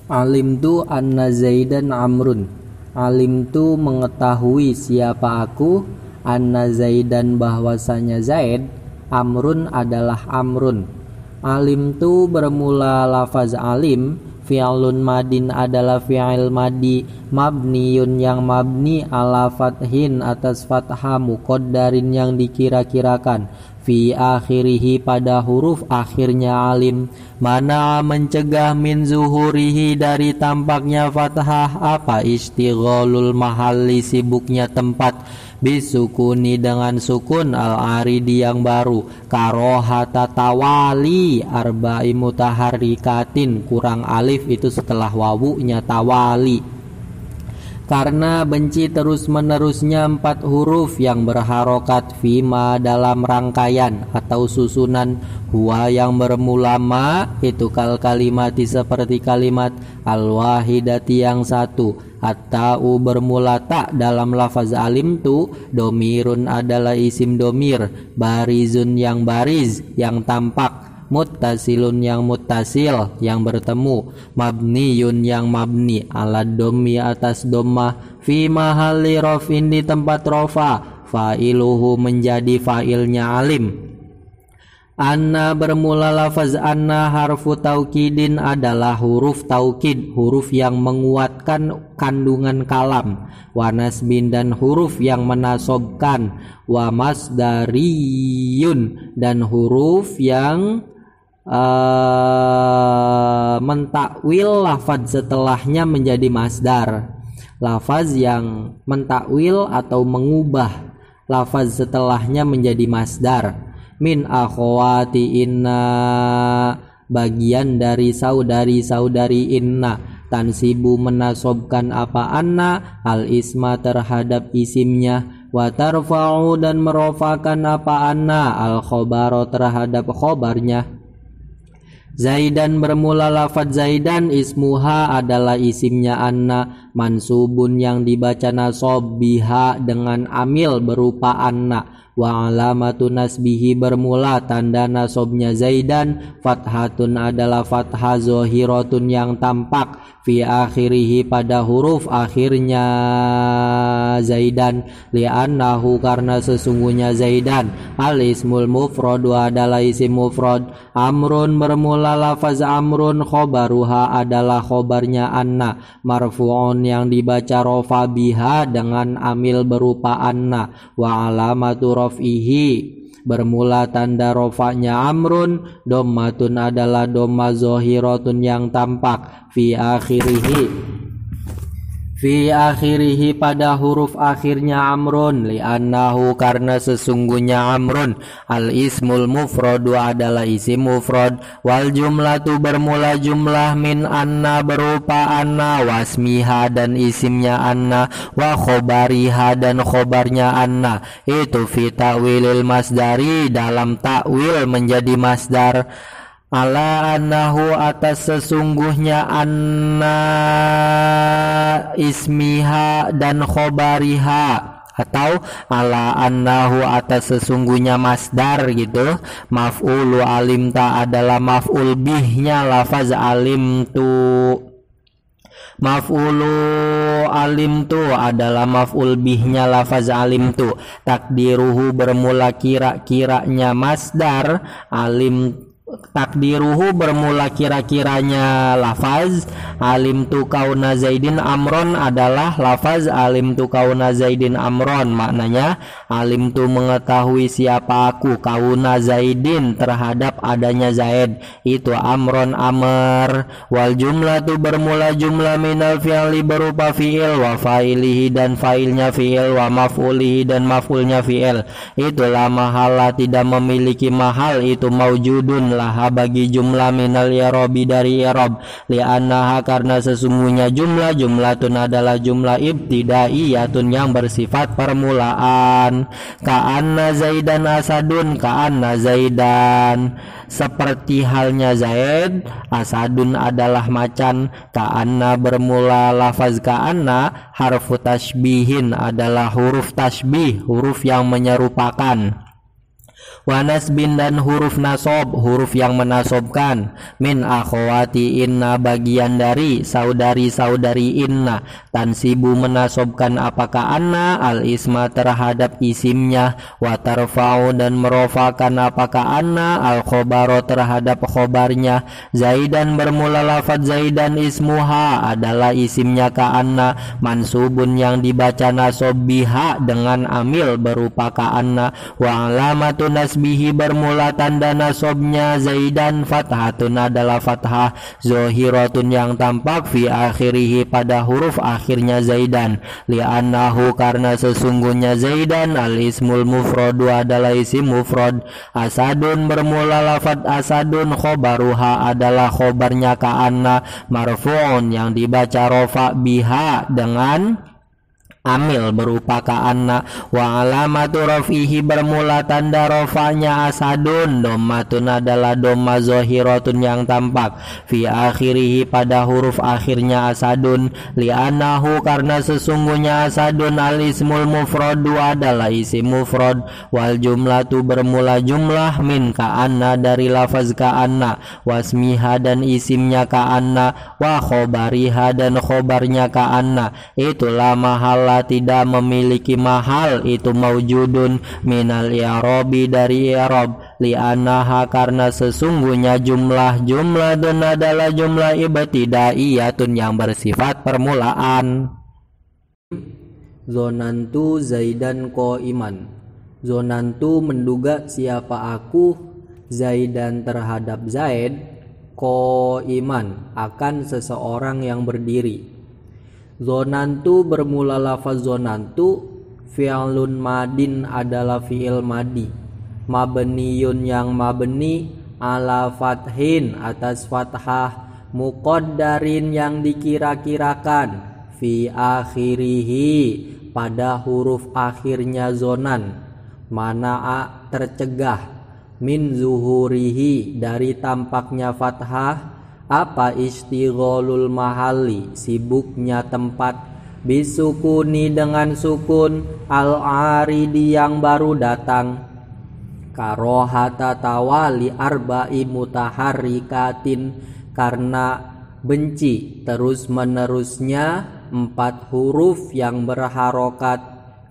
Alimtu anna Zaidan amrun. Alimtu mengetahui siapa aku, anna Zaidan bahwasanya Zaid, amrun adalah amrun. Alimtu bermula lafaz alim, fi'lun madin adalah fi'il madi, mabniyun yang mabni ala fathin atas fathah muqaddarin yang dikira-kirakan, fi akhirihi pada huruf akhirnya alim, mana mencegah min zuhurihi dari tampaknya fathah, apa istighalul mahalli sibuknya tempat, bisukuni dengan sukun al-aridi yang baru, karohata tawali arba'i mutaharrikatin kurang alif itu setelah wawunya tawali, karena benci terus-menerusnya 4 huruf yang berharokat, fima dalam rangkaian atau susunan, huwa yang bermula ma itu kal kalimati seperti kalimat, al-wahidati yang satu, at-ta'u bermula tak dalam lafaz alimtu, domirun adalah isim domir, barizun yang bariz yang tampak, muttasilun yang muttasil yang bertemu, mabniyun yang mabni ala dhammi atas dhammah, fi mahalli rafin di tempat rofa, fa'iluhu menjadi fa'ilnya alim. Anna bermula lafaz anna harfu taukidin adalah huruf taukid, huruf yang menguatkan kandungan kalam, wa nasbin dan huruf yang menasobkan, wa masdariyun dan huruf yang mentakwil lafaz setelahnya menjadi masdar. Lafaz yang mentakwil atau mengubah lafaz setelahnya menjadi masdar. Min akhwati inna bagian dari saudari-saudari inna, tansibu menasobkan apa anna al isma terhadap isimnya, wa tarfa'u dan merofakan apa anna al khobaro terhadap khobarnya. Zaidan bermula lafaz Zaidan, ismuha adalah isimnya anna, mansubun yang dibaca nasob biha dengan amil berupa anna, wa alamatu nasbihi bermula tanda nasobnya Zaidan, fathatun adalah fathah zohiratun yang tampak, fi akhirihi pada huruf akhirnya Zaidan, li'annahu karena sesungguhnya Zaidan, al ismul mufradu adalah isim mufrad, amrun bermula lafaz amrun, khobaruha adalah khobarnya anna, marfu'un yang dibaca rofa biha dengan amil berupa anna, wa alamatu raf'ihi bermula tanda rofanya amrun, dommatun adalah domma zohiratun yang tampak, fi akhirihi pada huruf akhirnya amrun, li'annahu karena sesungguhnya amrun, al ismul mufradu adalah isim mufrad, wal jumlatu bermula jumlah min anna berupa anna, wasmiha dan isimnya anna, wa khobariha dan khobarnya anna, itu fi ta'wilil masdari dalam ta'wil menjadi masdar, ala annahu atas sesungguhnya anna ismiha dan khobariha, atau ala annahu atas sesungguhnya masdar gitu, maf'ulu alimta adalah maf'ul bihnya lafaz alimtu, maf'ulu alimtu adalah maf'ul bihnya lafaz alimtu, takdiruhu bermula kira-kiranya masdar, takdiruhu bermula kira-kiranya lafaz, alimtu kauna Zaidin amron adalah lafaz alimtu kauna Zaidin amron, maknanya alimtu mengetahui siapa aku, kauna Zaidin terhadap adanya Zaid itu amron amr, wal jumlatu bermula jumlah minal fi'li berupa fi'il, wa fa'ilihi dan fa'ilnya fi'il, wa maf'ulihi dan maf'ulnya fi'il, itulah mahala tidak memiliki mahal, itu maujudun laha bagi jumlah minal i'rabi dari i'rab, li'annaha karena sesungguhnya jumlatun adalah jumlah ibtidaiyatun yang bersifat permulaan, ka'anna Zaidan asadun, ka'anna Zaidan seperti halnya Zaid, asadun adalah macan, ka'anna bermula lafaz ka'anna harfu tashbihin adalah huruf tashbih, huruf yang menyerupakan, wa nasbin dan huruf nasob, huruf yang menasobkan, min akhwati inna, bagian dari saudari-saudari inna, tansibu menasobkan apakah anna al isma terhadap isimnya, wa tarfa'u dan merofakan apakah anna al khobaro terhadap khobarnya. Zaidan bermula lafaz Zaidan ismuha adalah isimnya ka anna, mansubun yang dibaca nasob biha dengan amil berupa ka anna, wa alamatu nasbihi bermula tanda nasobnya Zaidan fathatun adalah fathah, zohiratun yang tampak fi akhirihi pada huruf akhirnya Zaidan, li'annahu karena sesungguhnya Zaidan al ismul mufradu adalah isim mufrad. Asadun bermula lafaz asadun, khobaruha adalah khobarnya ka anna, marfu'un yang dibaca rofa biha dengan amil berupa ka anna, wa alamatu rafihi bermula tanda rofanya asadun, dommatun adalah domma zohiratun yang tampak, fi akhirihi pada huruf akhirnya asadun, li'annahu karena sesungguhnya asadun al ismul mufradu adalah isim mufrad, wal jumlatu bermula jumlah min ka anna dari lafaz ka anna, wasmiha dan isimnya ka anna, wa khobariha dan khobarnya ka anna, itulah mahal tidak memiliki mahal itu maujudun minal i'rabi dari i'rab, li'annaha karena sesungguhnya jumlah jumlatun adalah jumlah ibtidaiyatun yang bersifat permulaan. Zonantu Zaidan qa'iman, zonantu menduga siapa aku Zaidan terhadap Zaid, qa'iman akan seseorang yang berdiri. Zonantu bermula lafaz zonantu, fi'lun madin adalah fi'il madi, mabniyun yang mabni, ala fathin atas fathah, muqaddarin yang dikira-kirakan, fi akhirihi pada huruf akhirnya zonan, mana'a tercegah, min zuhurihi dari tampaknya fathah, apa istighalul mahalli sibuknya tempat, bisukuni dengan sukun, al-aridi yang baru datang, karohata tawali arba'i mutaharrikatin karena benci terus menerusnya 4 huruf yang berharokat,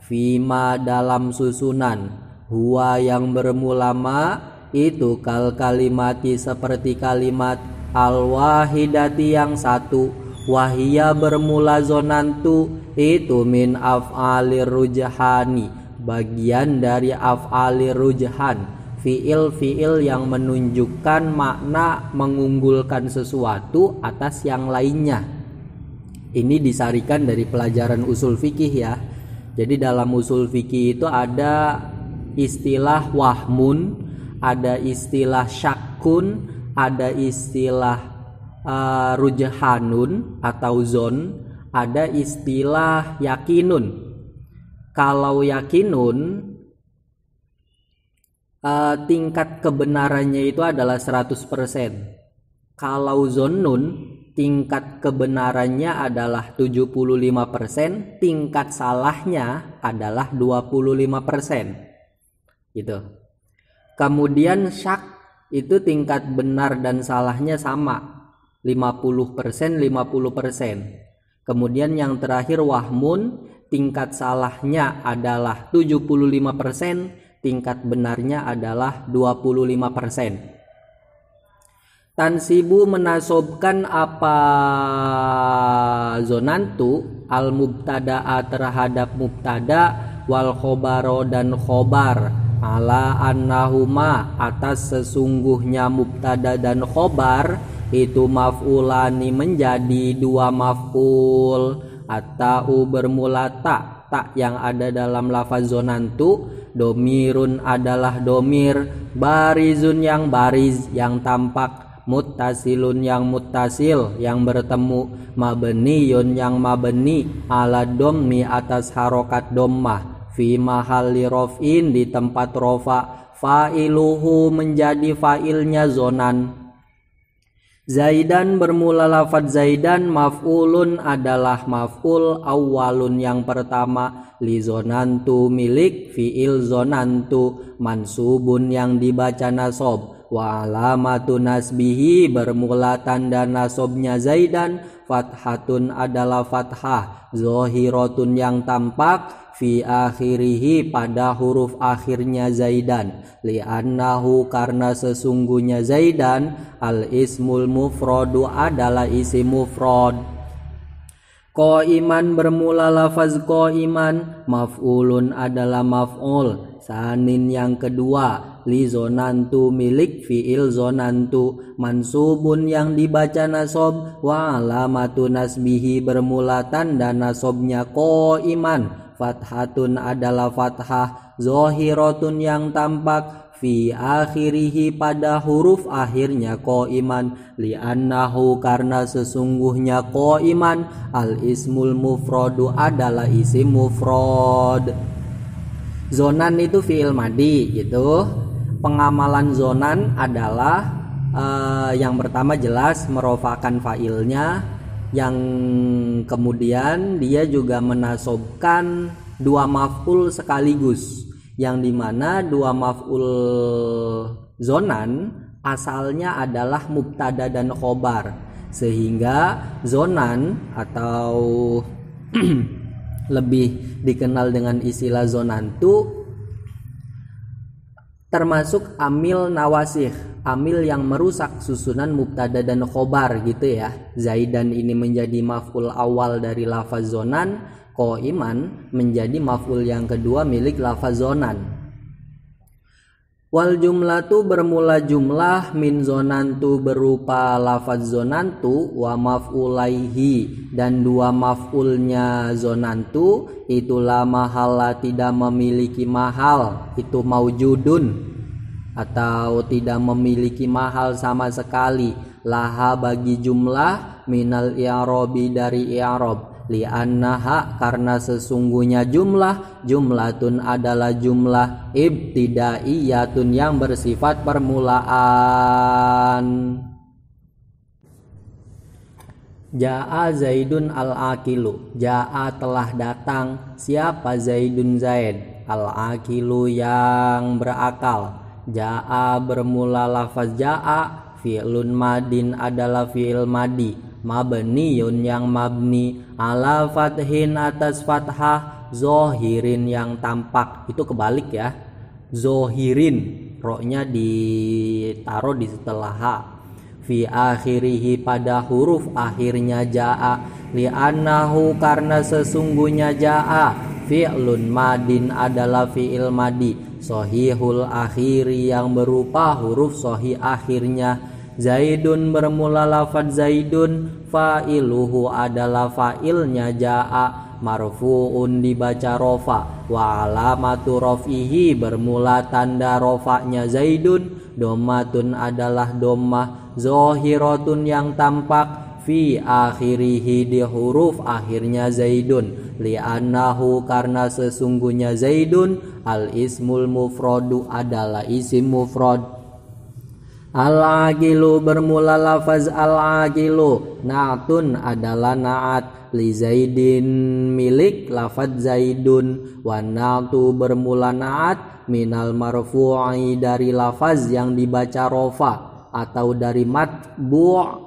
fima dalam susunan, huwa yang bermula ma itu kal kalimati seperti kalimat, al-wahidati yang satu, wahia bermula zonantu itu min af'alir rujhani bagian dari af'alir rujhan, fiil yang menunjukkan makna mengunggulkan sesuatu atas yang lainnya. Ini disarikan dari pelajaran usul fikih ya. Jadi dalam usul fikih itu ada istilah wahmun, ada istilah syakkun, ada istilah rujhanun atau zon, ada istilah yakinun. Kalau yakinun tingkat kebenarannya itu adalah 100%. Kalau zonnun tingkat kebenarannya adalah 75%, tingkat salahnya adalah 25%. Gitu. Kemudian syak itu tingkat benar dan salahnya sama, 50%, 50%. Kemudian yang terakhir wahmun, tingkat salahnya adalah 75%, tingkat benarnya adalah 25%. Tansibu menasobkan apa zonantu al mubtada'a terhadap mubtada, wal khobaro dan khobar, ala annahuma atas sesungguhnya mubtada dan khobar itu maf'ulani menjadi 2 maf'ul, atau bermula tak yang ada dalam lafaz zonantu, domirun adalah domir, barizun yang bariz yang tampak, muttasilun yang muttasil yang bertemu, mabniyun yang mabni, ala dommi atas harokat dommah, fi mahalli rof'in di tempat rofa, fa'iluhu menjadi fa'ilnya zonan. Zaidan bermula lafadz Zaidan maf'ulun adalah maf'ul awalun yang pertama, li zonantu milik fi'il zonantu, mansubun yang dibaca nasob, wa alamatu nasbihi bermula tanda nasobnya Zaidan, fathatun adalah fathah, zohiratun yang tampak, fi akhirihi pada huruf akhirnya Zaidan, li'annahu karena sesungguhnya Zaidan al ismul mufradu adalah isim mufrad. Qaiman bermula lafaz qaiman, maf'ulun adalah maf'ul, sanin yang kedua, li zonantu milik fi'il zonantu, mansubun yang dibaca nasob, wa alamatu nasbihi bermula tanda nasobnya qaiman, fathatun adalah fathah, zohiratun yang tampak, fi akhirihi pada huruf akhirnya qaiman, li'annahu karena sesungguhnya qaiman al ismul mufradu adalah isim mufrad. Zonan itu fi'il madi gitu. Pengamalan zonan adalah yang pertama jelas merofakan fa'ilnya, yang kemudian dia juga menasobkan dua maf'ul sekaligus, yang dimana dua maf'ul zonan asalnya adalah mubtada dan khobar, sehingga zonan atau lebih dikenal dengan istilah zonantu termasuk amil nawasih, amil yang merusak susunan mubtada dan khobar gitu ya. Zaidan ini menjadi maf'ul awal dari lafaz zonan, qaiman menjadi maf'ul yang kedua milik lafaz zonan. Wal jumlatu bermula jumlah min zonantu berupa lafaz zonantu, wa maf'ulaihi dan dua maf'ulnya zonantu, itulah mahalla tidak memiliki mahal, itu maujudun atau tidak memiliki mahal sama sekali, laha bagi jumlah, minal i'rabi dari i'rab, li'annaha karena sesungguhnya jumlatun adalah jumlah ibtidaiyatun yang bersifat permulaan. Ja'a Zaidun al-aqilu, ja'a telah datang, siapa Zaidun Zaid, al-aqilu yang berakal. Ja'a bermula lafaz ja'a, fi'lun madin adalah fi'il madi, mabniyun yang mabni, ala fathin atas fathah, zohirin yang tampak. Itu kebalik ya, zohirin, roknya ditaruh di setelah ha, fi akhirihi pada huruf akhirnya ja'a, li'annahu karena sesungguhnya ja'a, fi'lun madin adalah fi'il madi, sohihul akhiri yang berupa huruf sohih akhirnya. Zaidun bermula lafaz Zaidun, fa'iluhu adalah fa'ilnya ja'a, marfu'un dibaca rofa, wa alamatu rof'ihi bermula tanda rofa'nya Zaidun, dommatun adalah dommah, zohiratun yang tampak, fi akhirihi di huruf akhirnya Zaidun, li'annahu karena sesungguhnya Zaidun al ismul mufradu adalah isim mufrad. Al-aqilu bermula lafaz al-aqilu, na'tun adalah na'at, li Zaidin milik lafaz Zaidun, wa na'tu bermula na'at, minal marfu'i dari lafaz yang dibaca rofa, atau dari matbu'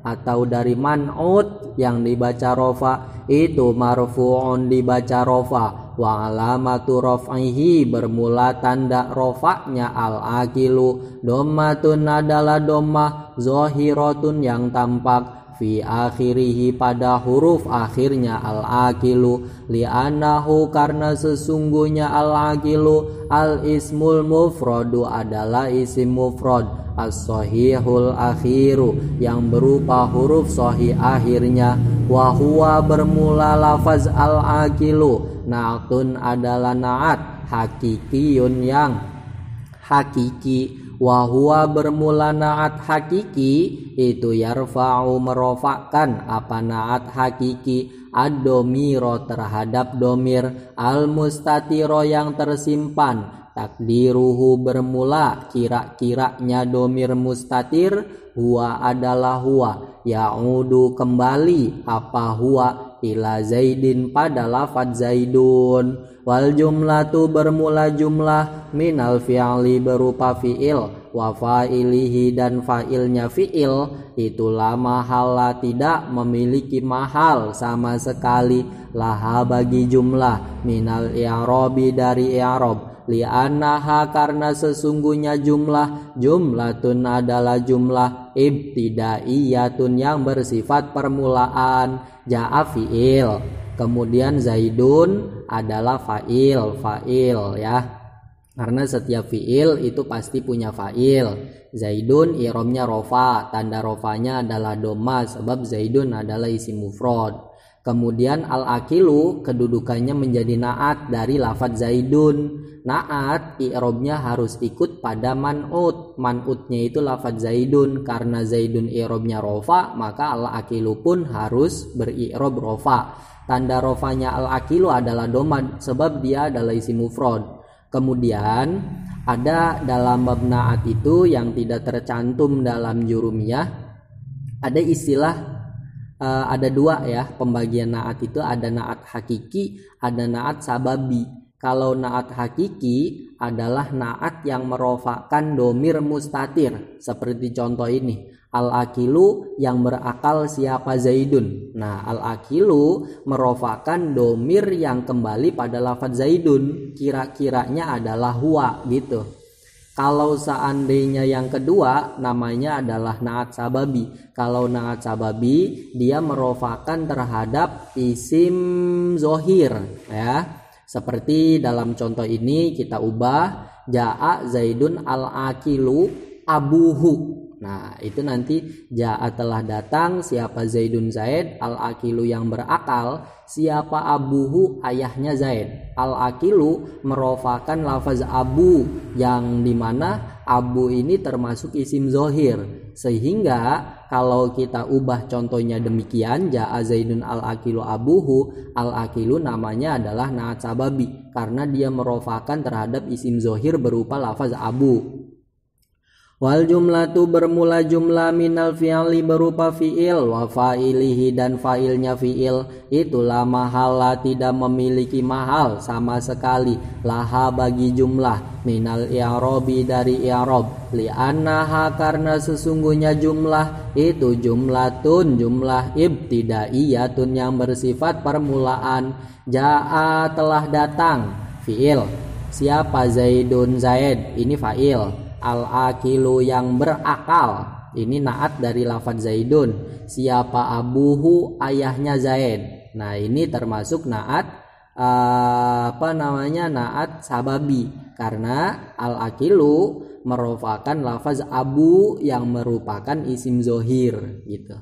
atau dari man'ut yang dibaca rofa, itu marfu'un dibaca rofa, wa alamatu raf'ihi bermula tanda rofaknya al-aqilu, dommatun adalah dommah, zohiratun yang tampak, fi akhirihi pada huruf akhirnya al-aqilu, li'annahu karena sesungguhnya al-aqilu al ismul mufradu adalah isim mufrad, as-sahihul akhiru yang berupa huruf sahih akhirnya, wa huwa bermula lafaz al-aqilu, na'tun adalah na'at, hakikiyun yang hakiki, wa huwa bermula na'at hakiki, itu yarfa'u merofakkan apa na'at hakiki, ad-domiro terhadap domir, al-mustatiro yang tersimpan, takdiruhu bermula kira-kiranya domir mustatir, huwa adalah huwa, ya'udu kembali apa huwa ila zaidin pada lafadz zaidun. Wal jumlatu bermula jumlah minal fi'li berupa fi'il, wa fa'ilihi dan fa'ilnya fi'il, itulah mahalla tidak memiliki mahal sama sekali, laha bagi jumlah, minal i'rabi dari i'rab, li'annaha karena sesungguhnya jumlatun adalah jumlah ibtidaiyatun yang bersifat permulaan. Ja'a fi'il, kemudian zaidun adalah fa'il ya, karena setiap fi'il itu pasti punya fa'il. Zaidun i'rabnya rofa, tanda rofanya adalah dhamma sebab zaidun adalah isim mufrad. Kemudian al-akilu kedudukannya menjadi na'at dari lafadz zaidun. Na'at i'rabnya harus ikut pada man'ut. Man'utnya itu lafadz zaidun. Karena zaidun i'rabnya rofa, maka al-akilu pun harus beri'rab rofa. Tanda rofanya al-akilu adalah dhamma sebab dia adalah isim mufrad. Kemudian ada dalam bab na'at itu yang tidak tercantum dalam jurumiyah, ada istilah ada dua ya pembagian na'at itu, ada na'at hakiki, ada na'at sababi. Kalau na'at hakiki adalah na'at yang merofakkan domir mustatir, seperti contoh ini, al-akilu yang berakal siapa zaidun. Nah, al-akilu merofakkan domir yang kembali pada lafadz zaidun, kira-kiranya adalah huwa gitu. Kalau seandainya yang kedua namanya adalah na'at sababi. Kalau na'at sababi dia merofakan terhadap isim zohir ya. Seperti dalam contoh ini kita ubah ja'a zaidun al-akilu abuhu. Nah, itu nanti ja'a telah datang siapa zaidun zaid, al-akilu yang berakal, siapa abuhu ayahnya zaid. Al-akilu merofakan lafaz abu yang dimana abu ini termasuk isim zohir, sehingga kalau kita ubah contohnya demikian, ja'a zaidun al-akilu abuhu, al-akilu namanya adalah na'at sababi karena dia merofakan terhadap isim zohir berupa lafaz abu. Wal jumlatu bermula jumlah minal fi'li berupa fi'il, wa fa'ilihi dan fa'ilnya fi'il, itulah mahala tidak memiliki mahal sama sekali, laha bagi jumlah, minal i'rabi dari i'rab, li'annaha karena sesungguhnya jumlah itu jumlatun jumlah ibtidaiyatun yang bersifat permulaan. Ja'a telah datang fi'il, siapa zaidun zaid, ini fa'il. Al-akilu yang berakal, ini na'at dari lafadz zaidun. Siapa abuhu ayahnya zaid. Nah, ini termasuk na'at na'at sababi karena al-akilu merupakan lafaz abu yang merupakan isim zohir gitu.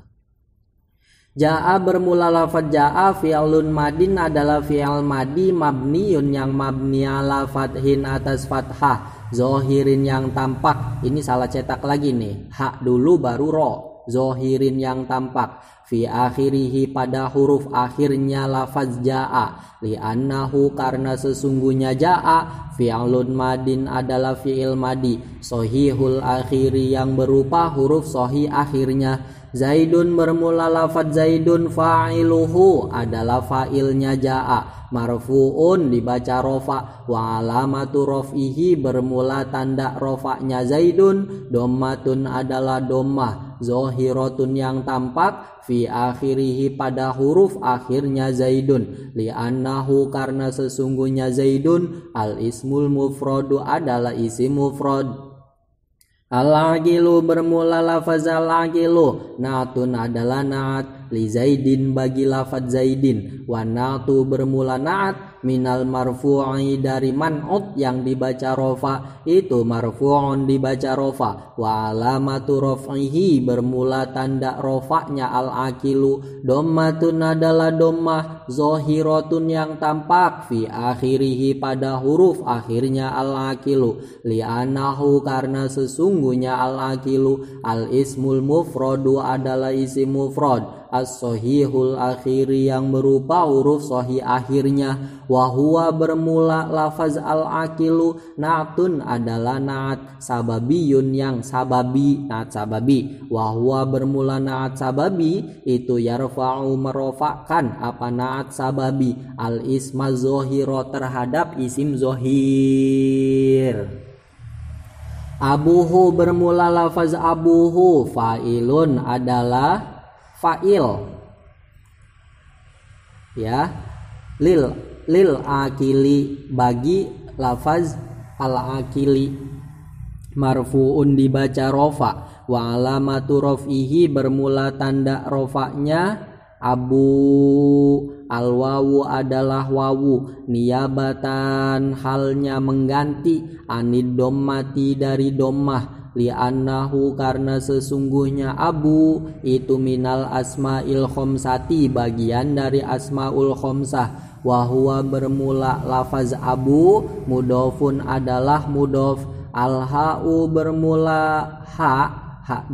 Ja'a bermula lafaz ja'a fi'lun madin adalah fi'al madi mabniun yang mabni ala fathin atas fathah, zohirin yang tampak. Ini salah cetak lagi nih, hak dulu baru ro. Zohirin yang tampak, fi akhirihi pada huruf akhirnya lafaz ja'a, li'annahu karena sesungguhnya ja'a fi'lun madin adalah fi'il madi sohihul akhiri yang berupa huruf sohi akhirnya. Zaidun bermula lafaz zaidun, fa'iluhu adalah fa'ilnya ja'a, marfu'un dibaca rofa, wa alamatu rof'ihi bermula tanda rofa'nya zaidun, dommatun adalah dommah, zohiratun yang tampak, fi akhirihi pada huruf akhirnya zaidun, li'annahu karena sesungguhnya zaidun, al ismul mufradu adalah isim mufrad. Al-aqilu bermula lafaz al-aqilu, na'atun adalah na'at, li zaidin bagi lafaz zaidin, wa na'atu bermula na'at, minal marfu'i dari man'ut yang dibaca rofa, itu marfu'un dibaca rofa, wa alamatu rof'ihi bermula tanda rofa'nya al-aqilu, dommatun adalah dommah, zohiratun yang tampak, fi akhirihi pada huruf akhirnya al-aqilu, li'anahu karena sesungguhnya al-aqilu al ismul mufradu adalah isim mufrad, as-sahihul akhiri yang berupa huruf sahih akhirnya. Wa huwa bermula lafaz al-aqilu na'tun adalah na'at sababiyun yang sababi, na'at sababi. Wa huwa bermula na'at sababi itu yarfa'u merofakkan apa na'at sababi al-isma zohiro terhadap isim zohir. Abuhu bermula lafaz abuhu fa'ilun adalah fa'il, ya, lil akili bagi lafaz al akili. Marfu'un dibaca rofa, wa alamatu rof'ihi bermula tanda rofa'nya abu. Al-wawu adalah wawu niyabatan halnya mengganti anid dommati dari dommah, li'annahu karena sesungguhnya abu itu minal asma'il khomsati bagian dari asma'ul khomsah. Wahuwa bermula lafaz abu mudofun adalah mudof. Al-ha'u bermula ha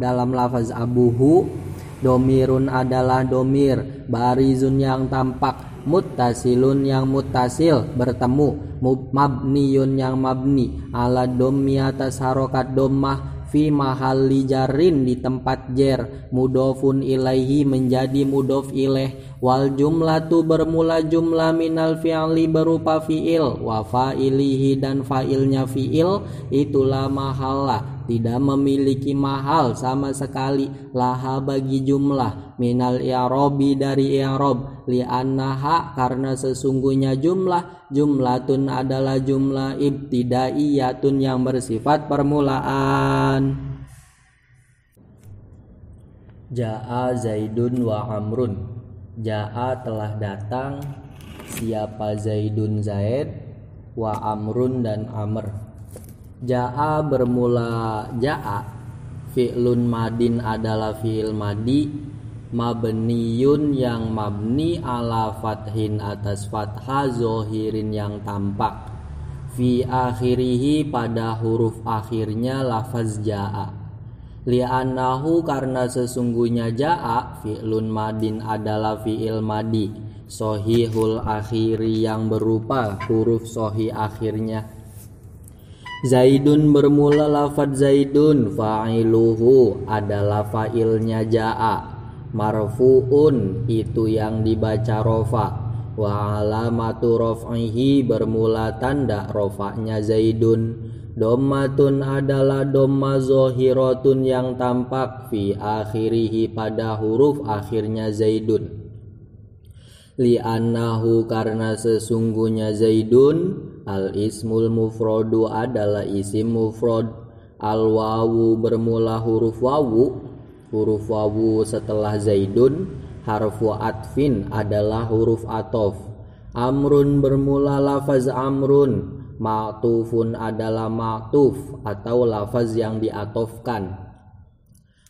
dalam lafaz abuhu. Domirun adalah domir, barizun yang tampak, muttasilun yang muttasil bertemu, mabniyun yang mabni, ala dommi atas harokat dommah, fi mahalli jarrin di tempat jer, mudofun ilaihi menjadi mudof ilaih. Wal jumlatu bermula jumlah minal fi'li berupa fi'il, wa fa'ilihi dan fa'ilnya fi'il itulah mahalla tidak memiliki mahal sama sekali laha bagi jumlah minal i'rabi dari i'rab, li'annaha karena sesungguhnya jumlatun adalah jumlah ibtidaiyatun yang bersifat permulaan. Ja'a Zaidun wa Amrun. Ja'a telah datang siapa Zaidun Zaid, wa Amrun dan Amr. Ja'a bermula ja'a, fi'lun madin adalah fi'il madi, mabniyun yang mabni ala fathin atas fathah zohirin yang tampak, fi akhirihi pada huruf akhirnya lafaz ja'a. Li'annahu karena sesungguhnya ja'a fi'lun madin adalah fi'il madi, sohihul akhiri yang berupa huruf sohih akhirnya. Zaidun bermula lafaz zaidun, fa'iluhu adalah fa'ilnya ja'a, marfu'un itu yang dibaca rofa, wa alamatu rof'ihi bermula tanda rofa'nya zaidun, dommatun adalah domma zohiratun yang tampak, fi akhirihi pada huruf akhirnya zaidun. Li'annahu karena sesungguhnya zaidun al-ismul mufradu adalah isim mufrad. Al-wawu bermula huruf wawu setelah zaidun harfu atfin adalah huruf atof. Amrun bermula lafaz amrun, ma'tufun adalah ma'tuf atau lafaz yang diatofkan.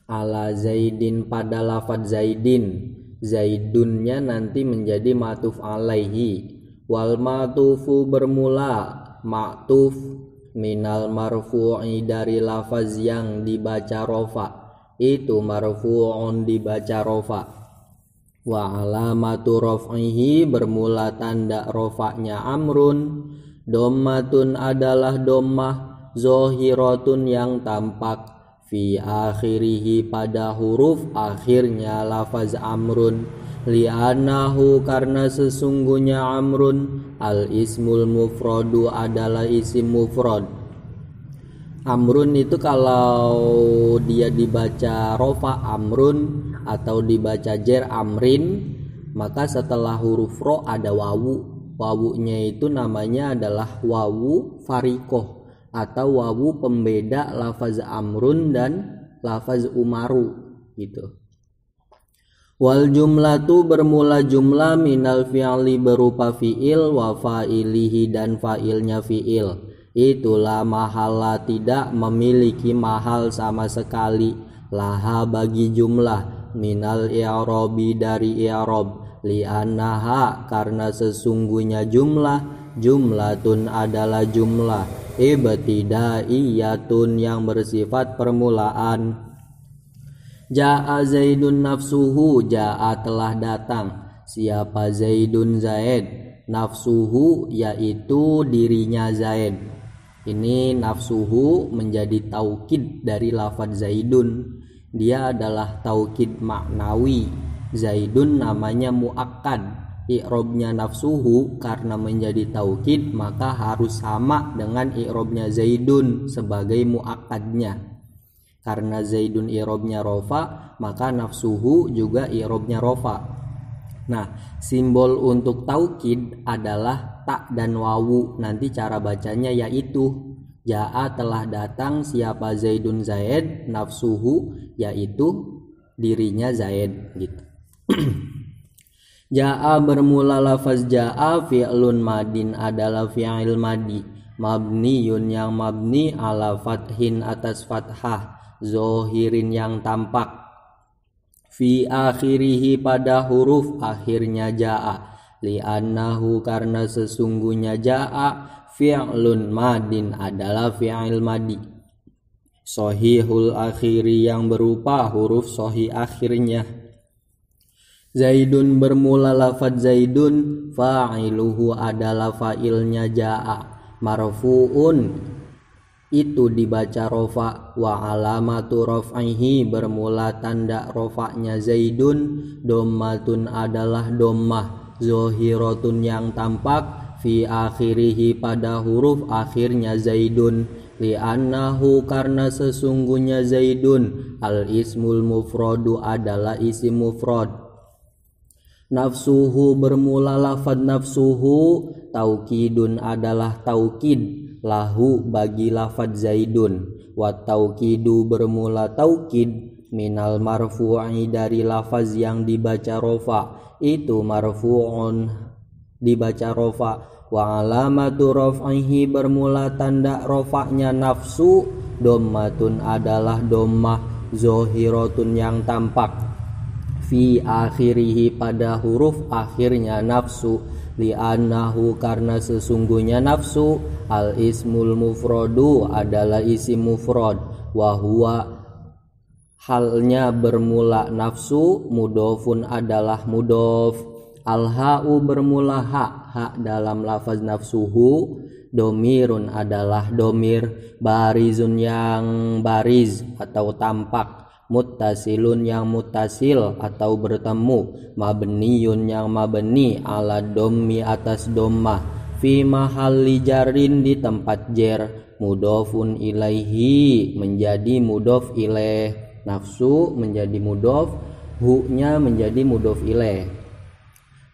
Ala zaidin pada lafaz zaidin, zaidunnya nanti menjadi ma'tuf alaihi. Wal ma'tufu bermula ma'tuf minal marfu'i dari lafaz yang dibaca rofa, itu marfu'un dibaca rofa. Wa alamatu raf'ihi bermula tanda rofa'nya amrun, dommatun adalah dommah zohiratun yang tampak, fi akhirihi pada huruf akhirnya lafaz amrun. Li'annahu karena sesungguhnya amrun al-ismul mufradu adalah isim mufrad. Amrun itu kalau dia dibaca rofa amrun atau dibaca jer amrin, maka setelah huruf ro ada wawu. Wawunya itu namanya adalah wawu farikoh atau wawu pembeda lafaz amrun dan lafaz umaru gitu. Wal jumlatu bermula jumlah minal fi'li berupa fi'il, wa fa'ilihi dan fa'ilnya fi'il. Itulah mahala tidak memiliki mahal sama sekali laha bagi jumlah minal i'rabi dari i'rab, li'annaha karena sesungguhnya jumlatun adalah jumlah ibtidaiyatun yang bersifat permulaan. Ja'a Zaidun nafsuhu, ja'a telah datang siapa Zaidun Zaid, nafsuhu yaitu dirinya Zaid. Ini nafsuhu menjadi taukid dari lafaz Zaidun. Dia adalah taukid maknawi. Zaidun namanya muakkad. I'robnya nafsuhu karena menjadi taukid maka harus sama dengan i'robnya Zaidun sebagai muakkadnya. Karena Zaidun i'robnya rofa, maka nafsuhu juga i'robnya rofa. Nah, simbol untuk taukid adalah ta dan wawu. Nanti cara bacanya yaitu ja'a telah datang siapa Zaidun Zaid, nafsuhu yaitu dirinya Zaid gitu. Ja'a bermula lafaz ja'a fi'lun madin adalah fi'il madi, mabniyun yang mabni ala fathin atas fathah, zohirin yang tampak, fi akhirihi pada huruf akhirnya ja'a, li'annahu karena sesungguhnya ja'a fi'lun madin adalah fi'il madi, sohihul akhiri yang berupa huruf sohih akhirnya. Zaidun bermula lafaz Zaidun, fa'iluhu adalah fa'ilnya ja'a, marfu'un itu dibaca rofa, wa alamatu raf'ihi bermula tanda rofa'nya Zaidun, dommatun adalah dommah, zohiratun yang tampak, fi akhirihi pada huruf akhirnya Zaidun, li'annahu karena sesungguhnya Zaidun, al ismul mufradu adalah isim mufrad. Nafsuhu bermula lafaz nafsuhu, taukidun adalah taukid, lahu bagi lafaz Zaidun, wa taukidu bermula taukid, minal marfu'i dari lafaz yang dibaca rofa, itu marfu'un dibaca rofa, wa alamatu raf'ihi bermula tanda rofa'nya nafsu, dommatun adalah dommah, zohiratun yang tampak, fi akhirihi pada huruf akhirnya nafsu, li'annahu karena sesungguhnya nafsu, al ismul mufradu adalah isim mufrad, wa huwa halnya bermula nafsu, mudofun adalah mudof, al ha'u bermula ha dalam lafaz nafsuhu, domirun adalah domir, barizun yang bariz atau tampak, muttasilun yang muttasil atau bertemu, mabniyun yang mabni ala dommi atas dommah, fi mahalli jarin di tempat jer, mudofun ilaihi menjadi mudof ilaih, nafsu menjadi mudof, hu-nya menjadi mudof ilaih,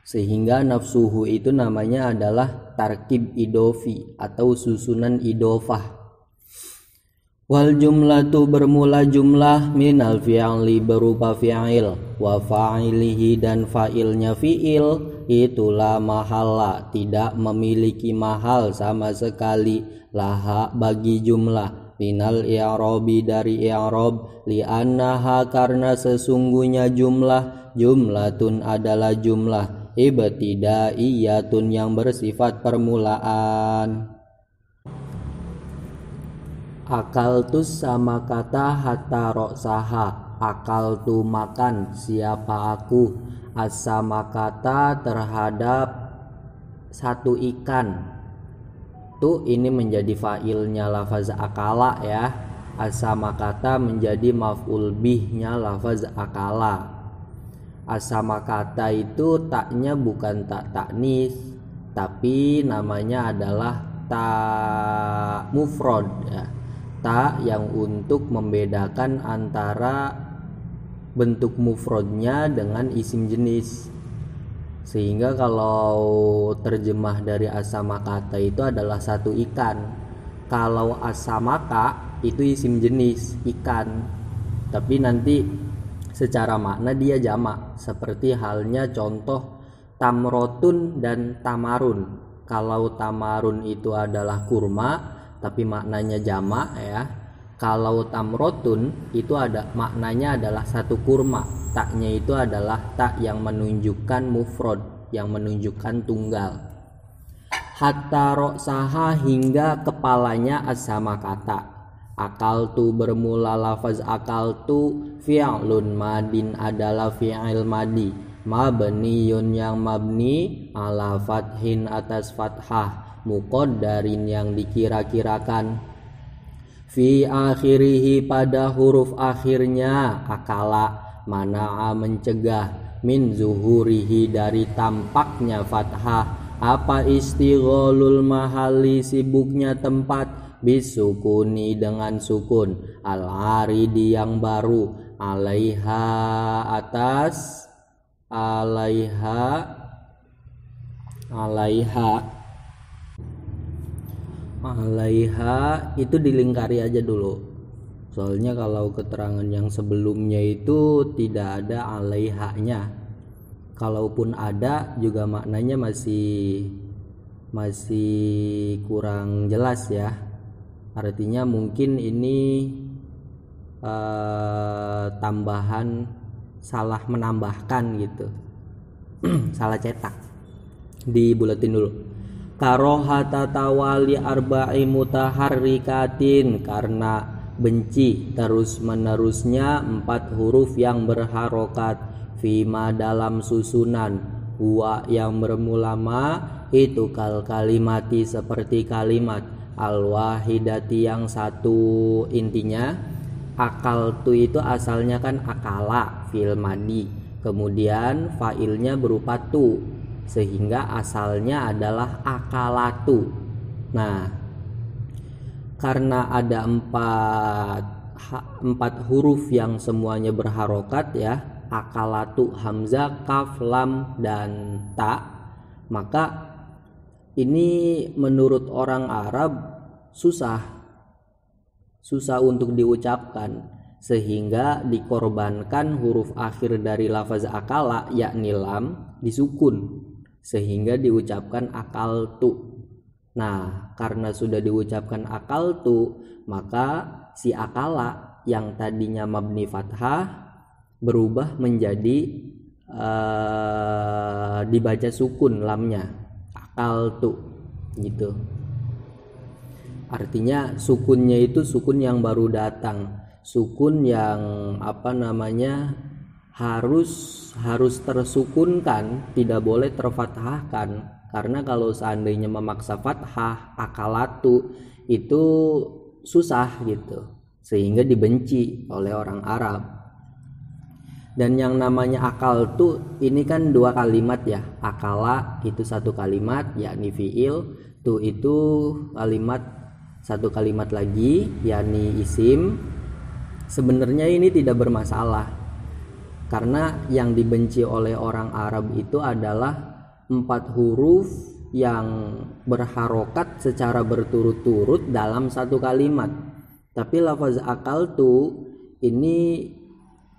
sehingga nafsuhu itu namanya adalah tarkib idofi atau susunan idofah. Wal jumlatu bermula jumlah minal fi'li berupa fi'il, wa fa'ilihi dan fa'ilnya fi'il, itulah mahalla tidak memiliki mahal sama sekali, laha bagi jumlah, minal i'rabi dari i'rab, li'annaha karena sesungguhnya jumlah, jumlatun adalah jumlah, ibtidaiyatun yang bersifat permulaan. Akaltus sama kata hatta roksaha, akaltu makan siapa aku, as-sama kata terhadap satu ikan. Tuh ini menjadi fa'ilnya lafaz akala ya. As-sama kata menjadi maf'ul bihnya lafaz akala. As-sama kata itu taknya bukan tak taknis, tapi namanya adalah tak mufrad ya. Ta yang untuk membedakan antara bentuk mufradnya dengan isim jenis, sehingga kalau terjemah dari as-sama kata itu adalah satu ikan. Kalau as-samaka itu isim jenis ikan, tapi nanti secara makna dia jamak, seperti halnya contoh tamrotun dan tamarun. Kalau tamarun itu adalah kurma tapi maknanya jamak ya. Kalau tamrotun itu ada maknanya adalah satu kurma, taknya itu adalah tak yang menunjukkan mufrad, yang menunjukkan tunggal. Hatta roksaha hingga kepalanya as-sama kata. Akaltu bermula lafaz akaltu, fi'lun madin adalah fi'il madi, mabniyun yang mabni, ala fathin atas fathah, muqaddarin yang dikira-kirakan, fi akhirihi pada huruf akhirnya, akala mana'a mencegah, min zuhurihi dari tampaknya fathah, apa istighalul mahali sibuknya tempat, bisukuni dengan sukun, al-aridi yang baru, alaiha atas, alaiha itu dilingkari aja dulu, soalnya kalau keterangan yang sebelumnya itu tidak ada alaihanya, kalaupun ada juga maknanya masih kurang jelas ya. Artinya mungkin ini tambahan, salah menambahkan gitu salah cetak, dibulatin dulu. Karohata tawali arba'i mutaharrikatin, karena benci terus menerusnya 4 huruf yang berharokat, fima dalam susunan, huwa yang bermula ma, itu kal kalimati seperti kalimat, al-wahidati yang satu. Intinya akal tu itu asalnya kan akala fi'il madi, kemudian fa'ilnya berupa tu, sehingga asalnya adalah akalatu. Nah, karena ada 4 huruf yang semuanya berharokat ya, akalatu, hamzah, kaf, lam, dan ta, maka ini menurut orang Arab susah untuk diucapkan, sehingga dikorbankan huruf akhir dari lafaz akala yakni lam disukun, sehingga diucapkan akaltu. Nah, karena sudah diucapkan akaltu, maka si akala yang tadinya mabni fathah berubah menjadi dibaca sukun lamnya, akaltu gitu. Artinya sukunnya itu sukun yang baru datang, sukun yang harus tersukunkan, tidak boleh terfathahkan, karena kalau seandainya memaksa fathah akalatu itu susah gitu, sehingga dibenci oleh orang Arab. Dan yang namanya akal tuh ini kan 2 kalimat ya, akala itu 1 kalimat yakni fiil, tu itu kalimat 1 kalimat lagi yakni isim. Sebenarnya ini tidak bermasalah, karena yang dibenci oleh orang Arab itu adalah 4 huruf yang berharokat secara berturut-turut dalam 1 kalimat. Tapi lafaz akal tuh ini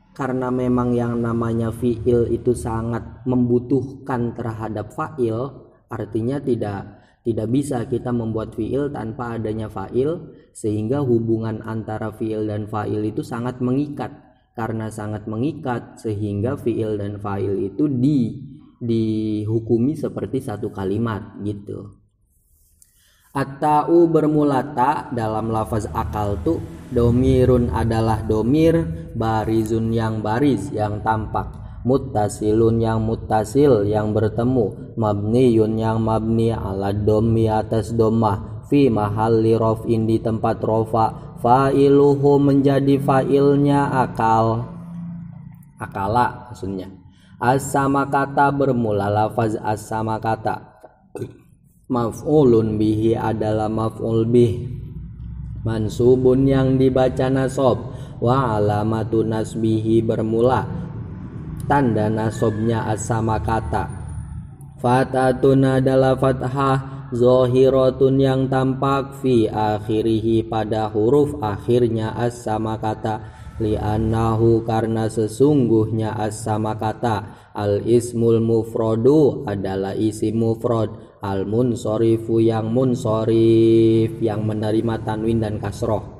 karena memang yang namanya fiil itu sangat membutuhkan terhadap fa'il, artinya tidak bisa kita membuat fiil tanpa adanya fa'il, sehingga hubungan antara fiil dan fa'il itu sangat mengikat. Karena sangat mengikat, sehingga fiil dan fa'il itu dihukumi seperti 1 kalimat gitu. At-ta'u bermula ta dalam lafaz akal tu, domirun adalah domir, barizun yang baris yang tampak, muttasilun yang muttasil yang bertemu, mabniyun yang mabni, ala dhammi atas dhammah, fi mahalli raf'in di tempat rofa, fa'iluhu menjadi fa'ilnya akala maksudnya. As-samakata bermula lafaz as-samakata, maf'ulun bihi adalah maf'ul bih, mansubun yang dibaca nasab, wa alamatu nasbihi bermula tanda nasabnya as-samakata, fatatun adalah fathah, zahiratun yang tampak, fi akhirihi pada huruf akhirnya as-samakata, li'annahu karena sesungguhnya as-samakata, al-ismul mufradu adalah isim mufrad, al-munsorifu yang munsorif yang menerima tanwin dan kasroh.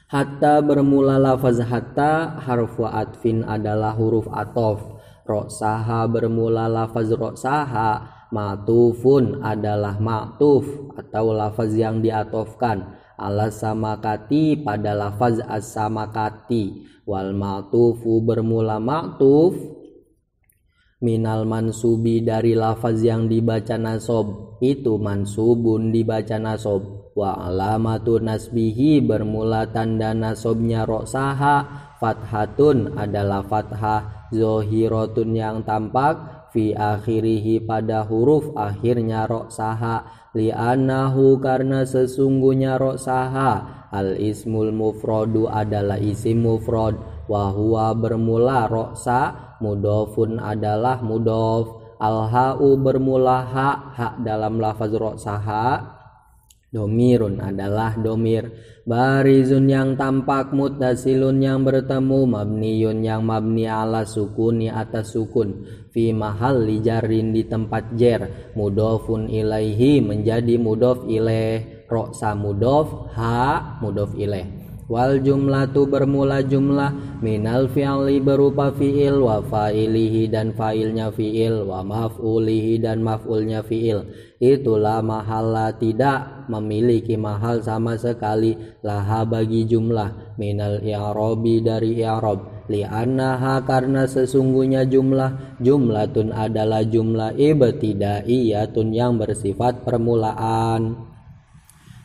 Hatta bermula lafaz hatta, harfu atfin adalah huruf atof. Roksaha bermula lafaz roksaha, Ma'tufun adalah ma'tuf atau lafaz yang diatofkan, ala samakati pada lafaz as-samakati. Wal ma'tufu bermula ma'tuf minal mansubi dari lafaz yang dibaca nasob, itu mansubun dibaca nasob. Wa alamatu nasbihi bermula tanda nasobnya roksaha, fathatun adalah fathah, zohiratun yang tampak, fi akhirihi pada huruf akhirnya roksaha, li'annahu karena sesungguhnya roksaha, al ismul mufradu adalah isim mufrad, wa huwa bermula roksa, mudofun adalah mudof, al ha'u bermula ha dalam lafaz roksaha, domirun adalah domir, barizun yang tampak, muttasilun yang bertemu, mabniyun yang mabni ala sukuni atas sukun, fi mahalli jarrin di tempat jer, mudofun ilaihi menjadi mudof ilaih, roksa mudof, ha mudof ilaih. Wal jumlatu bermula jumlah, minal fi'li berupa fi'il, wa fa'ilihi dan fa'ilnya fi'il, wa maf'ulihi dan maf'ulnya fi'il. Itulah mahalla tidak memiliki mahal sama sekali, laha bagi jumlah, minal i'rabi dari i'rab, li'annaha karena sesungguhnya jumlatun adalah jumlah ibtidaiyatun yang bersifat permulaan.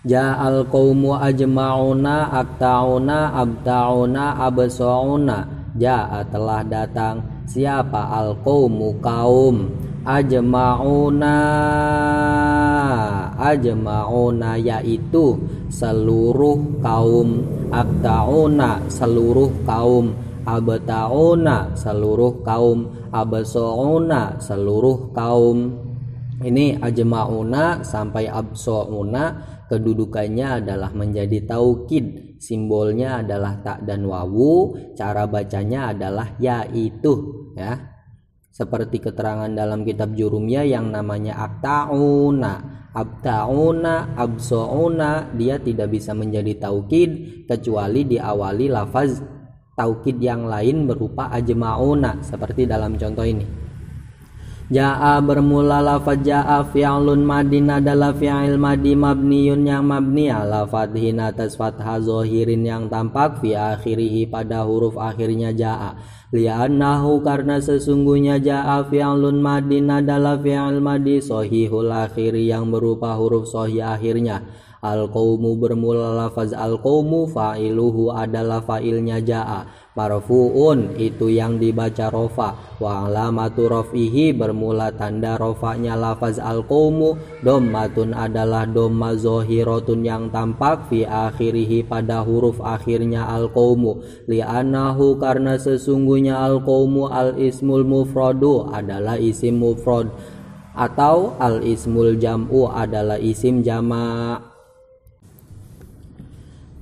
Ja'al qaumu ajma'una akta'una abta'una absa'una. Ja'a telah datang, siapa al qaumu kaum, ajma'una yaitu seluruh kaum, akta'una seluruh kaum, abta'una seluruh kaum, absa'una seluruh kaum. Ini ajma'una sampai absa'una kedudukannya adalah menjadi taukid, simbolnya adalah tak dan wawu, cara bacanya adalah yaitu, ya. Seperti keterangan dalam kitab Jurumiyah yang namanya akta'una, abta'una, absa'una, dia tidak bisa menjadi taukid kecuali diawali lafaz taukid yang lain berupa ajma'una, seperti dalam contoh ini. Ja'a bermula lafaz ja'a fi'lun madin adalah fi'il madi mabniyun yang mabni ala fathin atas fathah zohirin yang tampak, fi akhirihi pada huruf akhirnya ja'a, li'annahu karena sesungguhnya ja'a fi'lun madin adalah fi'il madi sohihul akhiri yang berupa huruf sohih akhirnya. Al-qaumu bermula lafaz al-qaumu, fa'iluhu adalah fa'ilnya ja'a, marfu'un itu yang dibaca rofa, wa alamatu raf'ihi bermula tanda rofanya lafaz al-qaumu, dommatun adalah domma zohiratun yang tampak, fi akhirihi pada huruf akhirnya al-qaumu, li'annahu karena sesungguhnya al-qaumu al-ismul mufradu adalah isim mufrad, atau al-ismul jam'u adalah isim jama'.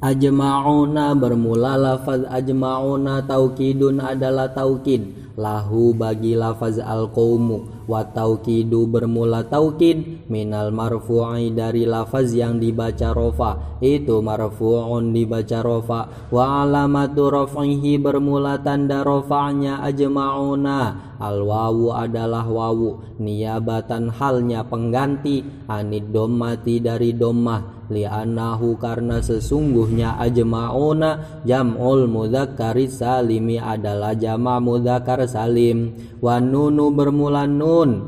Ajma'una bermula lafaz ajma'una, taukidun adalah taukid, lahu bagi lafaz al-qaumu, wa taukidu bermula taukid, minal marfu'i dari lafaz yang dibaca rofa, itu marfu'un dibaca rofa, wa alamatu raf'ihi bermula tanda rofa'nya ajma'una, al-wawu adalah wawu, niyabatan halnya pengganti, anid dommati dari dommah, li'annahu karena sesungguhnya ajma'una jam'ul mudzakkari salimi adalah jama' mudzakkar salim, wa nunu bermula nun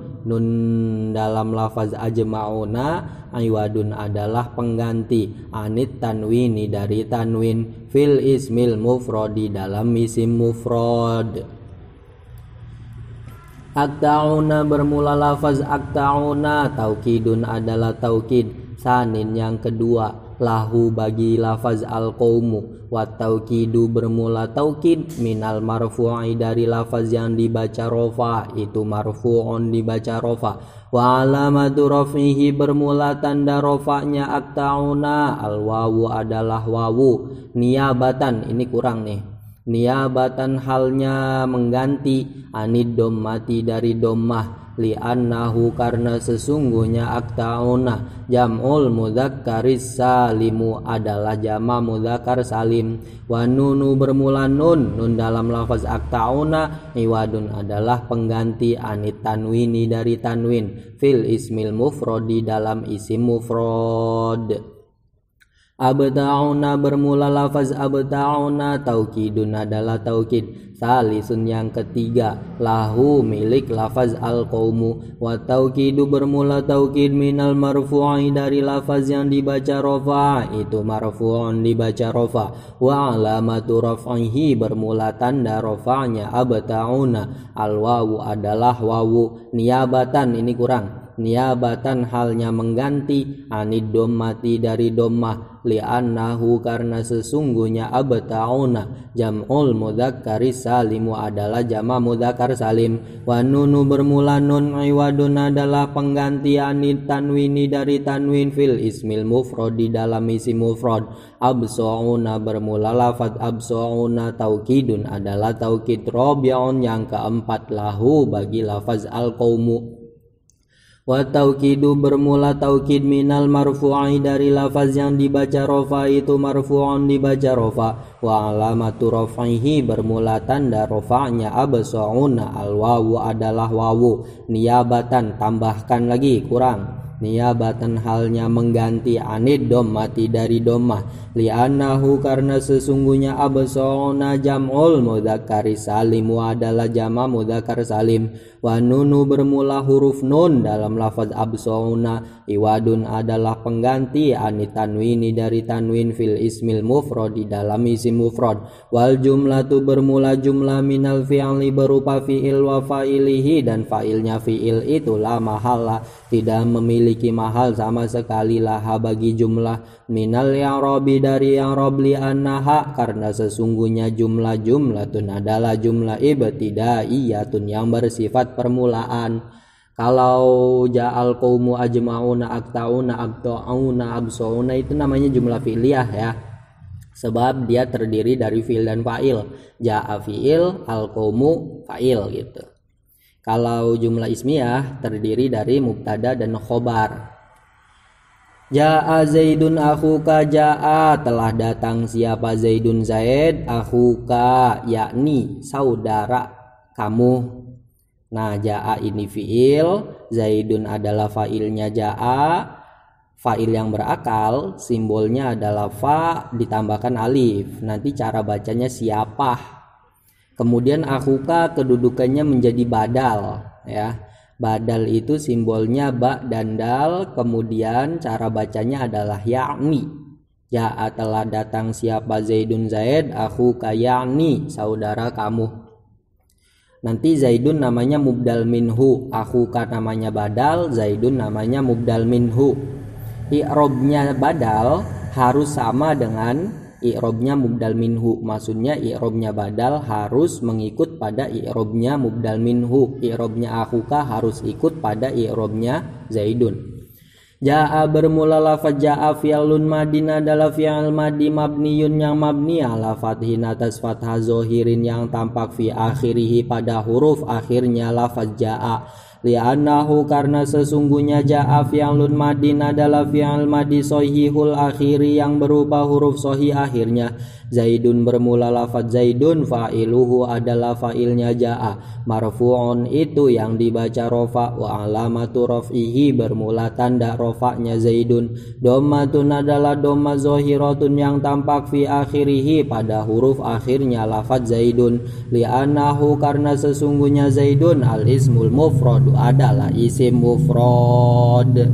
dalam lafaz ajma'una aywadun adalah pengganti, anit tanwini dari tanwin, fil ismil mufradi dalam isim mufrad. Akta'una bermula lafaz akta'una, taukidun adalah taukid, sanin yang kedua, lahu bagi lafaz al-qaumu, wa taukidu bermula taukid, minal marfu'i dari lafaz yang dibaca rofa, itu marfu'un dibaca rofa, wa alamatu raf'ihi bermula tanda rofa'nya akta'una, al-wawu adalah wawu, niyabatan ini kurang nih, Niabatan halnya mengganti anid dommati dari dommah, li'annahu karena sesungguhnya aktauna jam'ul mudzakkaris salimu adalah jama mudzakkar salim. Wa nunu bermula nun dalam lafaz aktauna iwadun adalah pengganti anit tanwini dari tanwin fil ismil mufrodi dalam isim mufrad. Abta'una bermula lafaz abta'una taukidun adalah taukid. Salisun yang ketiga lahu milik lafaz al-qaumu. Wa taukidu bermula taukid minal marfu'i dari lafaz yang dibaca rafa, itu marfu'un dibaca rafa. Wa alamatu raf'ihi bermula tanda rafa'nya abta'una al-wawu adalah wawu. Niabatan ini kurang, niabatan halnya mengganti anid dommati dari dommah, li'annahu karena sesungguhnya abta'una jam'ul mudzakkaris salimu adalah jama mudzakkar salim. Wa nunu bermula nun iwadun adalah pengganti anid tanwini dari tanwin fil ismil mufrad di dalam isim mufrad. Absa'una bermula lafaz absa'una taukidun adalah taukid rabi'un yang keempat lahu bagi lafaz al-qaumu. Wa taukidu bermula taukid minal marfu'i dari lafaz yang dibaca rafa, itu marfu'un dibaca rafa. Wa alamatu raf'ihi bermula tanda rafa'nya absa'una al-wawu adalah wawu. Niabatan tambahkan lagi kurang, niabatan halnya mengganti anid dommati dari dommah, li'annahu karena sesungguhnya absa'una jam'ul mudzakkaris salim adalah jama mudzakkar salim. Wa nunu bermula huruf nun dalam lafaz absa'una iwadun adalah pengganti anid tanwini dari tanwin fil ismil mufrad di dalam isim mufrad. Wal jumlatu bermula jumlah minal fi'li berupa fi'il wa fa'ilihi, dan fa'ilnya fi'il itulah mahala tidak memiliki mahal sama sekali laha bagi jumlah. Minal i'rabi dari i'rab li'annaha karena sesungguhnya jumlatun adalah jumlah ibtidaiyatun yang bersifat permulaan. Kalau ja'al qaumu ajma'una aktauna abta'una absa'una itu namanya jumlah fi'liyah ya, sebab dia terdiri dari fi'il dan fa'il. Ja'a fi'il, al-qaumu fa'il gitu. Kalau jumlah ismiyah terdiri dari mubtada dan khobar. Ja'a Zaidun akhuka, ja'a telah datang siapa Zaidun Zaid, akhuka yakni saudara kamu. Nah, ja'a ini fi'il, Zaidun adalah fa'ilnya ja'a, fa'il yang berakal, simbolnya adalah fa ditambahkan alif. Nanti cara bacanya siapa. Kemudian akhuka kedudukannya menjadi badal ya. Badal itu simbolnya ba dan dal, kemudian cara bacanya adalah yakni. Ja'a telah datang siapa Zaidun Zaid, akhuka yakni saudara kamu. Nanti Zaidun namanya mubdal minhu, akhuka namanya badal, Zaidun namanya mubdal minhu. I'robnya badal harus sama dengan i'robnya mubdal minhu, maksudnya i'robnya badal harus mengikut pada i'robnya mubdal minhu. I'robnya akhuka harus ikut pada i'robnya Zaidun. Ja'a bermula lafaz ja'a fi'lun madin adalah fi'il madi mabniyun yang mabni ala fathin atas fathah zohirin yang tampak fi akhirihi pada huruf akhirnya lafaz ja'a. Li'annahu karena sesungguhnya ja'a fi'lun madin adalah fi'il madi sahihul akhiri yang berupa huruf sahih akhirnya. Zaidun bermula lafaz Zaidun, fa'iluhu adalah fa'ilnya ja'a, marfu'un itu yang dibaca rofa, wa alamatu raf'ihi bermula tanda rofa'nya Zaidun. Dommatun adalah domma zohiratun yang tampak fi akhirihi pada huruf akhirnya lafaz Zaidun. Li'annahu karena sesungguhnya Zaidun al ismul mufrad adalah isim mufrad.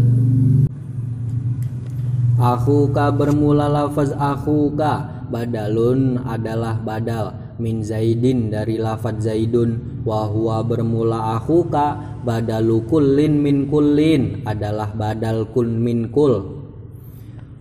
Akhuka bermula lafaz akhuka, badalun adalah badal min Zaidin dari lafaz Zaidun. Wa huwa bermula akhuka, badalu kullin min kullin adalah badal kun min kul.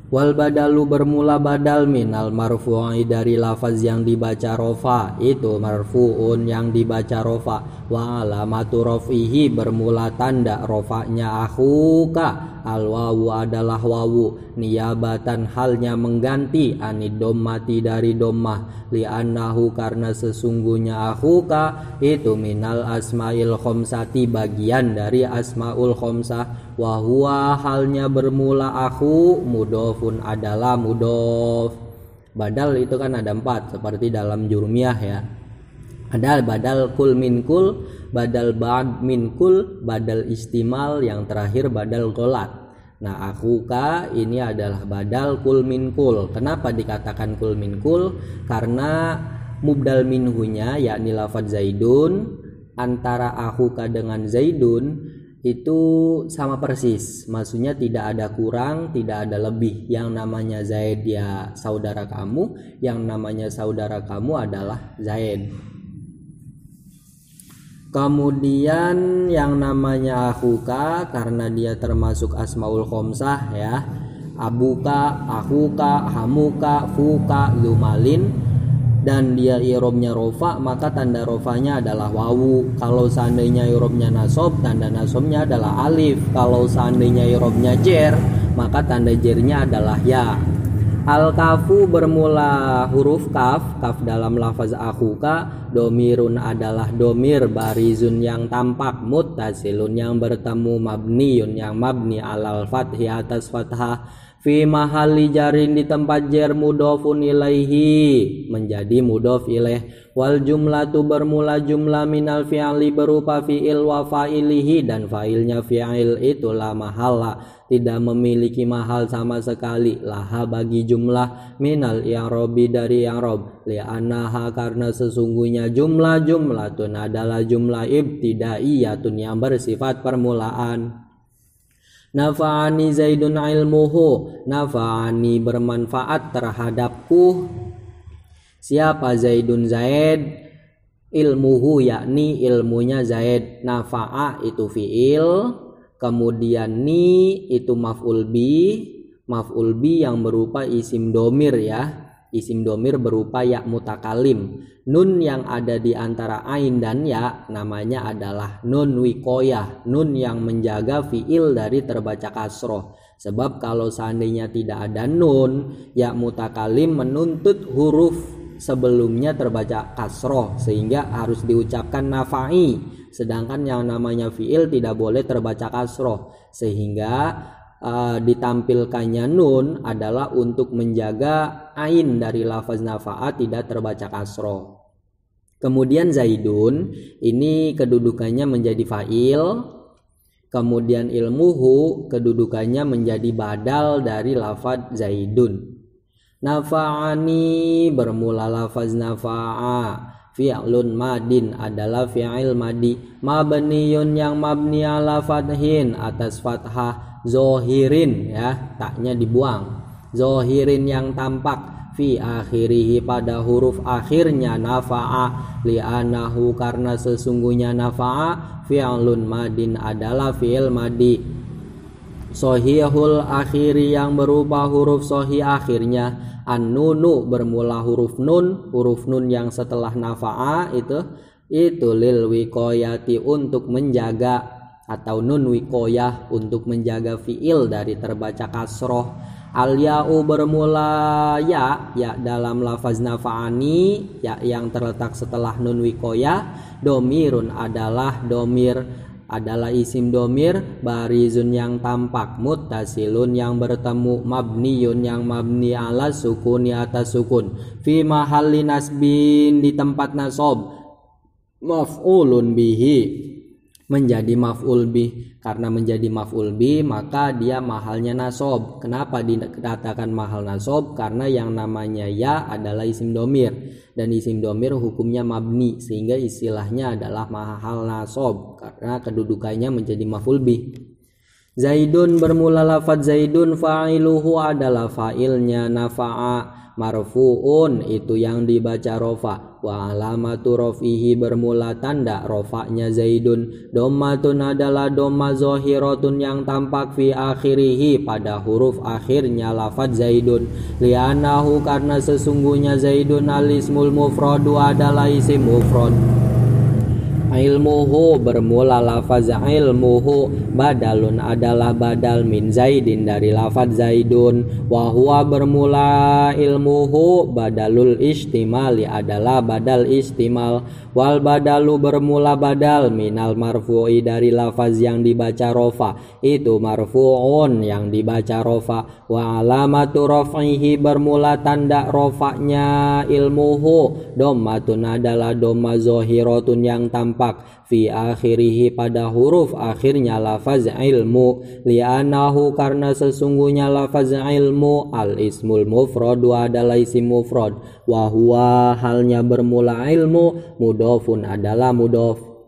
Wal badalu bermula badal minal marfu'i dari lafaz yang dibaca rofa, itu marfu'un yang dibaca rofa. Wa alamatu raf'ihi bermula tanda rofa'nya akhuka, al wawu adalah wawu, niyabatan halnya mengganti anid dommati dari dommah, li'annahu karena sesungguhnya akhuka itu minal asma'il khomsati bagian dari asma'ul khomsah. Wa huwa halnya bermula akhu mudofun adalah mudof. Badal itu kan ada 4 seperti dalam jurumiyah ya. Ada badal kul min kul, badal ba'd min kul, badal istimal, yang terakhir badal golat. Nah, akhuka ini adalah badal kul min kul. Kenapa dikatakan kul min kul? Karena mubdal minhunya yakni lafaz zaidun antara akhuka dengan zaidun itu sama persis, maksudnya tidak ada kurang, tidak ada lebih. Yang namanya Zaid ya saudara kamu, yang namanya saudara kamu adalah Zaid. Kemudian yang namanya akhuka karena dia termasuk asmaul khomsah ya, abuka, akhuka, hamuka, fuka, lumalin, dan dia i'robnya rofa, maka tanda rofanya adalah wawu. Kalau seandainya i'robnya nasob, tanda nasobnya adalah alif. Kalau seandainya i'robnya jer, maka tanda jernya adalah ya. Al-kafu bermula huruf kaf, kaf dalam lafaz akhuka, domirun adalah domir, barizun yang tampak, muttasilun yang bertemu, mabniyun yang mabni alal fathi atas fathah, fi mahalli jarin di tempat jar, mudofun ilaihi menjadi mudof ilaih. Wal jumlatu bermula jumlah minal fi'li berupa fi'il wa fa'ilihi, dan fa'ilnya fi'il itulah mahalla, tidak memiliki mahal sama sekali, laha bagi jumlah, minal i'robi dari i'rob, li'annaha karena sesungguhnya jumlatun adalah jumlah ibtidaiyatun yang bersifat permulaan. Nafa'ani zaidun ilmuhu, nafa'ani bermanfaat terhadapku siapa zaidun Zaid, ilmuhu yakni ilmunya Zaid. Nafa'a itu fi'il, kemudian ni itu maf'ul bi yang berupa isim domir ya, isim domir berupa ya mutakalim. Nun yang ada di antara ain dan ya namanya adalah nun wikoyah, nun yang menjaga fi'il dari terbaca kasroh. Sebab kalau seandainya tidak ada nun, ya mutakalim menuntut huruf sebelumnya terbaca kasroh, sehingga harus diucapkan nafa'i. Sedangkan yang namanya fi'il tidak boleh terbaca kasroh, sehingga ditampilkannya nun adalah untuk menjaga ain dari lafaz nafa'a tidak terbaca kasroh. Kemudian zaidun ini kedudukannya menjadi fa'il, kemudian ilmuhu kedudukannya menjadi badal dari lafaz zaidun. Nafa'ani bermula lafaz nafa'a, fi'lun madin adalah fi'il madi, mabniyun yang mabni ala fathin atas fathah, zohirin ya taknya dibuang, zohirin yang tampak, fi akhirihi pada huruf akhirnya nafa'a, li'anahu karena sesungguhnya nafa'a fi'lun madin adalah fi'il madi, sohihul akhiri yang berupa huruf sohi akhirnya, an-nunu bermula huruf nun yang setelah nafa'a itu lil wikoyati untuk menjaga, atau nun wikoyah untuk menjaga fi'il dari terbaca kasroh. Al-ya'u bermula ya dalam lafaz nafa'ani, ya yang terletak setelah nun wikoyah, domirun adalah domir, adalah isim domir, barizun yang tampak, muttasilun yang bertemu, mabniyun yang mabni ala sukuni atas sukun, fi mahalli nasbin di tempat nasob, maf'ulun bihi menjadi maf'ul bih. Karena menjadi maf'ul bih maka dia mahalnya nasob. Kenapa dikatakan mahal nasob? Karena yang namanya ya adalah isim domir, dan isim domir hukumnya mabni, sehingga istilahnya adalah mahal nasob karena kedudukannya menjadi maf'ul bih. Zaidun bermula lafaz zaidun, fa'iluhu adalah fa'ilnya nafa'a, marfu'un itu yang dibaca rofa, wa alamatu rofihi bermula tanda rofa'nya Zaidun, dommatun adalah domma zohiratun yang tampak fi akhirihi pada huruf akhirnya lafaz Zaidun, li'anahu karena sesungguhnya Zaidun al-ismul mufradu adalah isim mufrad. Ilmuhu bermula lafaz ilmuhu, badalun adalah badal min Zaidin dari lafaz Zaidun, wa huwa bermula ilmuhu badalul istimali adalah badal istimal, wal badalu bermula badal minal marfu'i dari lafaz yang dibaca rofa itu marfu'un yang dibaca rofa, wa alamatu raf'ihi bermula tanda rofa'nya ilmuhu, dommatun adalah domma zohiratun yang tampak fi akhirihi pada huruf akhirnya lafaz ilmu, li'anahu karena sesungguhnya lafaz ilmu al ismul mufradu adalah isim mufrad, wa huwa halnya bermula ilmu mudhofun adalah mudhof.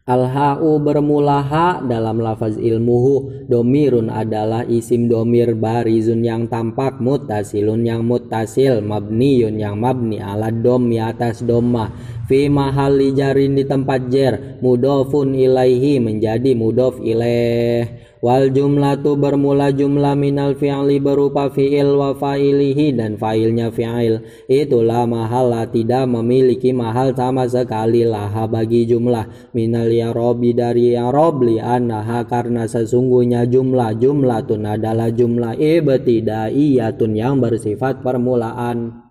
Al-ha'u bermula ha dalam lafaz ilmuhu, domirun adalah isim domir barizun yang tampak, muttasilun yang muttasil, mabniyun yang mabni ala dhammi atas dhamma, fi mahalli jarin di tempat jer, mudhofun ilaihi menjadi mudhof ilaih. Wal jumlatu bermula jumlah minal fi'li berupa fi'il wa fa'ilihi dan fa'ilnya fi'il, itulah mahala tidak memiliki mahal sama sekali laha bagi jumlah, minal i'rabi dari i'rab, li'annaha karena sesungguhnya jumlatun adalah jumlah ibtidaiyatun yang bersifat permulaan.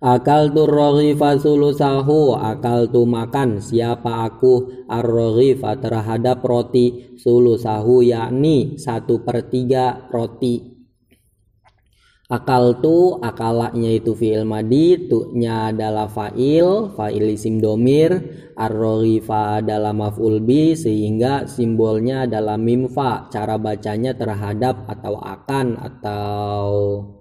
Akaltu raghifa sulusahu, akaltu makan siapa aku ar-raghifa terhadap roti, sulusahu yakni 1/3 roti. Akaltu akalanya itu fi'il madi, tu'nya adalah fa'il isim domir, ar-raghifa adalah maf'ul bi sehingga simbolnya adalah mim fa, cara bacanya terhadap atau akan atau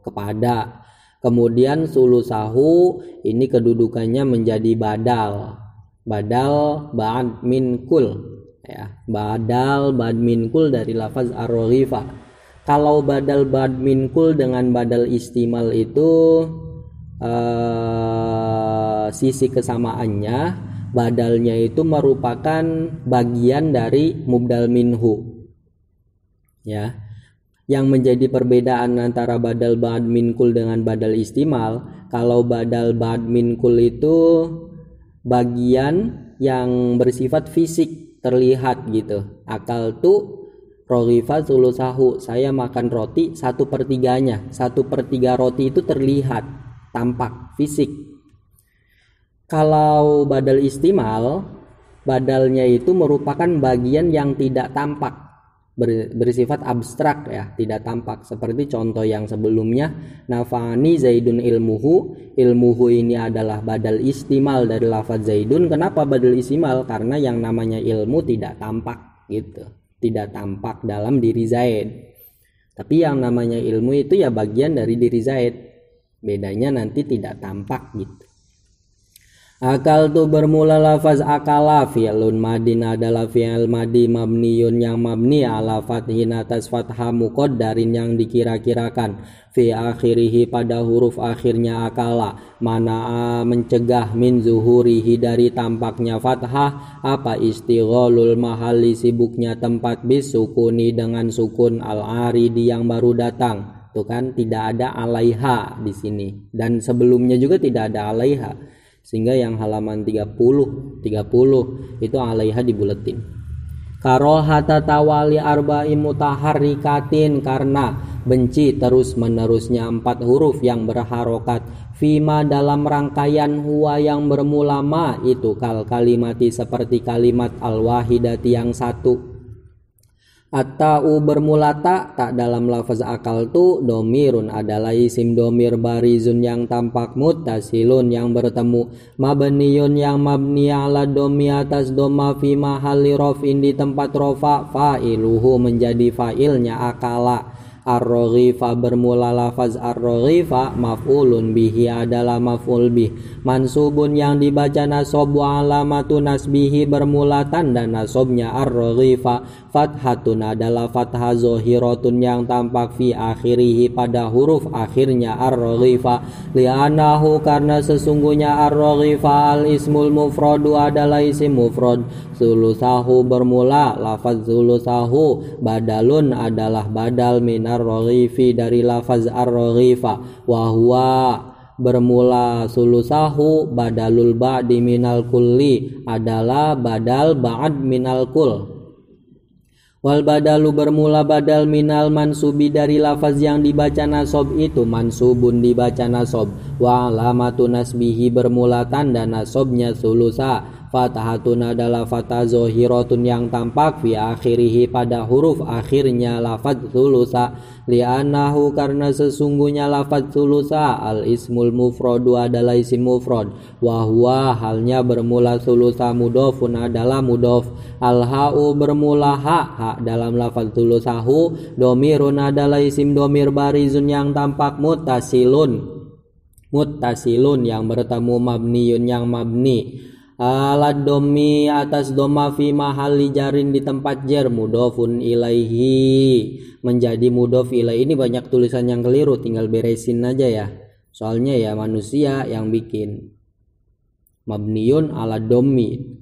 kepada. Kemudian sulusahu ini kedudukannya menjadi badal ba'd min kul ya, badal ba'd min kul dari lafaz ar-raghifa. Kalau badal ba'd min kul dengan badal istimal itu sisi kesamaannya, badalnya itu merupakan bagian dari mubdal minhu ya. Yang menjadi perbedaan antara badal ba'd min kul dengan badal istimal, kalau badal ba'd min kul itu bagian yang bersifat fisik terlihat gitu. Akaltu raghifa sulusahu, saya makan roti 1/3-nya. 1/3 roti itu terlihat, tampak, fisik. Kalau badal istimal, badalnya itu merupakan bagian yang tidak tampak, bersifat abstrak ya, tidak tampak. Seperti contoh yang sebelumnya, nafani zaidun ilmuhu ini adalah badal istimal dari lafaz zaidun. Kenapa badal istimal? Karena yang namanya ilmu tidak tampak gitu, tidak tampak dalam diri Zaid. Tapi yang namanya ilmu itu ya bagian dari diri Zaid, bedanya nanti tidak tampak gitu. Akal tu bermula lafaz akala, fi'lun madin adalah fi'il madi mabniyun yang mabni ala fathin atas fathah muqaddarin yang dikira-kirakan, fi akhirihi pada huruf akhirnya akala, mana mencegah min zuhurihi dari tampaknya fathah, apa istighalul mahalli sibuknya tempat bis sukuni dengan sukun al-aridi yang baru datang. Tuh kan tidak ada alaiha di sini dan sebelumnya juga tidak ada alaiha. Sehingga yang halaman 30 itu alaiha dibuletin. Karohata tawali arba'i mutaharrikatin, karena benci terus menerusnya 4 huruf yang berharokat, fima dalam rangkaian huwa yang bermula ma itu kal kalimati seperti kalimat al-wahidati yang satu. At-ta'u bermula tak dalam lafaz akal tu, domirun adalah isim domir barizun yang tampak, muttasilun yang bertemu, mabniyun yang mabni ala domi atas doma, fi mahalli raf'in di tempat rofa, fa'iluhu menjadi fa'ilnya akala. Ar-raghifa bermula lafaz ar-raghifa maf'ulun bihi adalah maf'ul bih mansubun yang dibaca nasab wa alamatu nasbihi bermula tanda nasabnya ar-raghifa fathatun adalah fathah zahiratun yang tampak fi akhirih pada huruf akhirnya ar-raghifa li'annahu karena sesungguhnya ar-raghifa al-ismul mufradu adalah isim mufrad sulusahu bermula lafaz sulusahu badalun adalah badal minar raghifi dari lafaz ar-raghifa wa huwa bermula sulusahu badalul ba'di minal kulli adalah badal ba'd minal kull wal badalu bermula badal minal mansubi dari lafaz yang dibaca nasab itu mansubun dibaca nasab wa alamatu nasbihi bermula tanda nasabnya sulusa fatahatun adalah fathah zahiratun yang tampak fi akhirih pada huruf akhirnya lafaz sulusa li'annahu karena sesungguhnya lafaz sulusa al ismul mufradu adalah isim mufrad wa huwa halnya bermula sulusa mudhofun adalah mudhof al ha'u bermula ha dalam lafaz sulusahu domirun adalah isim domir barizun yang tampak muttasilun yang bertemu mabniyun yang mabni alad domi atas doma fi mahalli jarin di tempat jar mudhofun ilaihi menjadi mudhof ilaihi. Ini banyak tulisan yang keliru, tinggal beresin aja ya, soalnya ya manusia yang bikin. Mabniyun ala domi.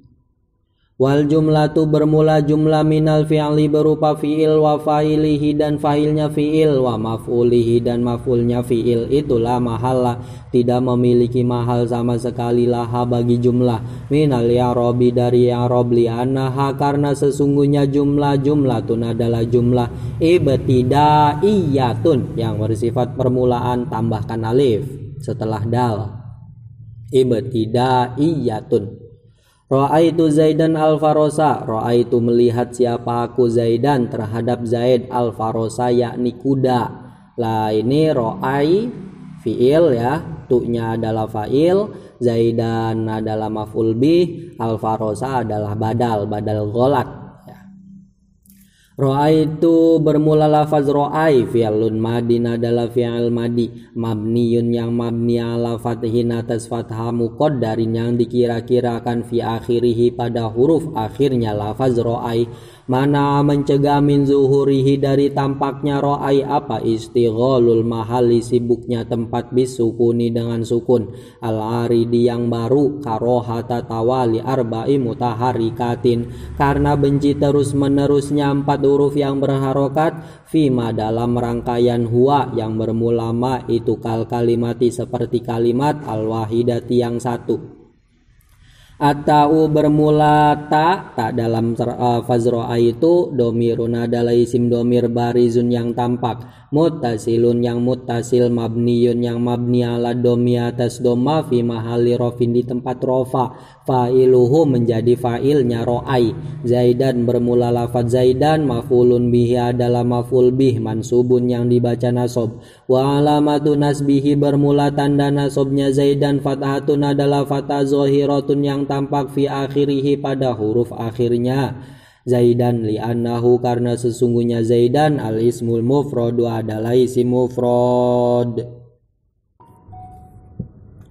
Wal jumlatu bermula jumlah minal fi'li berupa fi'il wa fa'ilihi dan fa'ilnya fi'il wa maf'ulihi dan maf'ulnya fi'il. Itulah mahalla tidak memiliki mahal sama sekali laha bagi jumlah minal i'rabi dari i'rab li'annaha karena sesungguhnya jumlatun adalah jumlah ibtidaiyatun yang bersifat permulaan tambahkan alif setelah dal ibtidaiyatun. Ra'aitu Zaidan al-farosa, ra'aitu melihat siapa aku Zaidan terhadap Zaid al-farosa yakni kuda. Lah ini ra'ai fi'il ya, tu'nya adalah fa'il, Zaidan adalah maf'ul bih, al-farosa adalah badal gholat. Ra'aitu bermula lafaz ra'ai fi'lun madin adalah fi'il madi mabniyun yang mabni ala fathin atas fathah muqaddarin yang dikira-kirakan fi akhirih pada huruf akhirnya lafaz ra'ai mana mencegah min zuhurihi dari tampaknya ra'ai apa istighalul mahalli sibuknya tempat bisukuni dengan sukun al-aridi yang baru karohata tawali arba'i mutaharikatin karena benci terus menerusnya 4 huruf yang berharokat fima dalam rangkaian huwa yang bermula ma itu kal kalimati seperti kalimat al-wahidati yang satu. Atau bermula tak dalam fazro'a itu domirun adalah isim domir barizun yang tampak muttasilun yang muttasil mabniyun yang mabni ala domi atas doma fi mahalli rofin di tempat rofa fa'iluhu menjadi fa'ilnya ro'ai Zaidan bermula lafaz Zaidan maf'ulun bihi adalah maf'ul bih mansubun yang dibaca nasob wa alamatu nasbihi bermula tanda nasobnya Zaidan fathatun adalah fathah zahiratun yang tampak fi akhirih pada huruf akhirnya Zaidan li'annahu karena sesungguhnya Zaidan al-ismul mufradu adalah isim mufrad.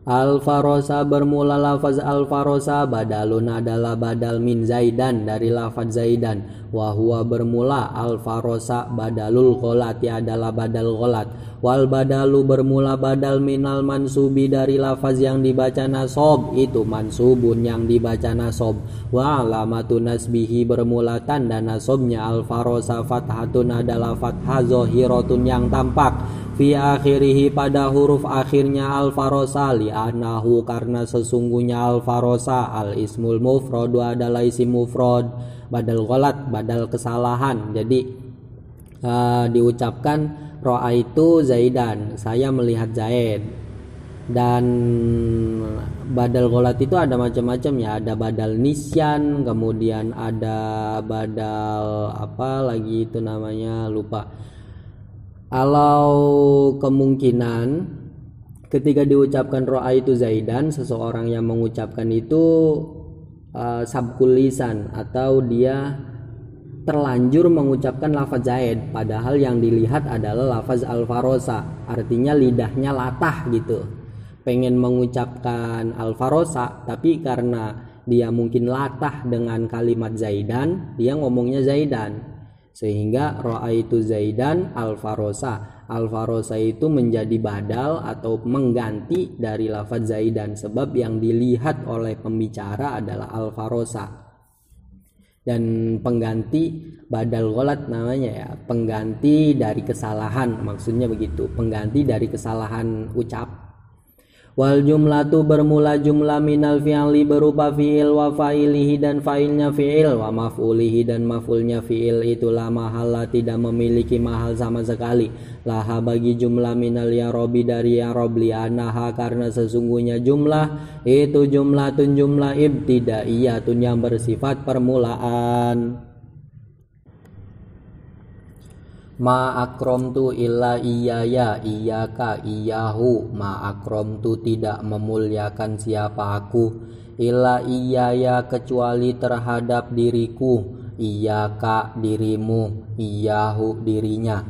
Al-farosa bermula lafaz al-farosa badalun adalah badal min Zaidan dari lafaz Zaidan wa huwa bermula al-farosa badalul gholati adalah badal gholat wal badalu bermula badal minal mansubi dari lafaz yang dibaca nasob itu mansubun yang dibaca nasob wa alamatu nasbihi bermula tanda nasobnya al-farosa fathatun adalah fathah zahiratun yang tampak fi akhirih pada huruf akhirnya al-farosa li'annahu karena sesungguhnya al-farosa al-ismul mufradu adalah isim mufrad badal gholat badal kesalahan jadi diucapkan Ra'aitu Zaidan, saya melihat Zaid. Dan badal gholat itu ada macam-macam ya, ada badal nisyan, kemudian ada badal apa lagi itu namanya lupa. Kalau kemungkinan ketika diucapkan Ra'aitu Zaidan, seseorang yang mengucapkan itu sabkul lisan atau dia terlanjur mengucapkan lafaz zaid, padahal yang dilihat adalah lafaz al-farosa, artinya lidahnya latah gitu, pengen mengucapkan al-farosa, tapi karena dia mungkin latah dengan kalimat zaidan, dia ngomongnya zaidan, sehingga ra'aitu zaidan al-farosa. Al-farosa itu menjadi badal atau mengganti dari lafaz zaidan, sebab yang dilihat oleh pembicara adalah al-farosa. Dan pengganti badal ghalat namanya ya, pengganti dari kesalahan, maksudnya begitu, pengganti dari kesalahan ucap. Wal jumlatu bermula jumlah minal fi'li berupa fi'il wa fa'ilihi dan fa'ilnya fi'il, wa maf'ulihi dan maf'ulnya fi'il. Itulah mahalla, tidak memiliki mahal sama sekali, laha bagi jumlah minal yarobi dari yarob, li'anaha karena sesungguhnya jumlah itu jumlatun jumlah ibtidaiyatun yang bersifat permulaan. Ma akramtu illa iyaya iyaka iyahu. Ma akramtu tidak memuliakan siapa aku, illa iyaya kecuali terhadap diriku, iyaka dirimu, iyahu dirinya.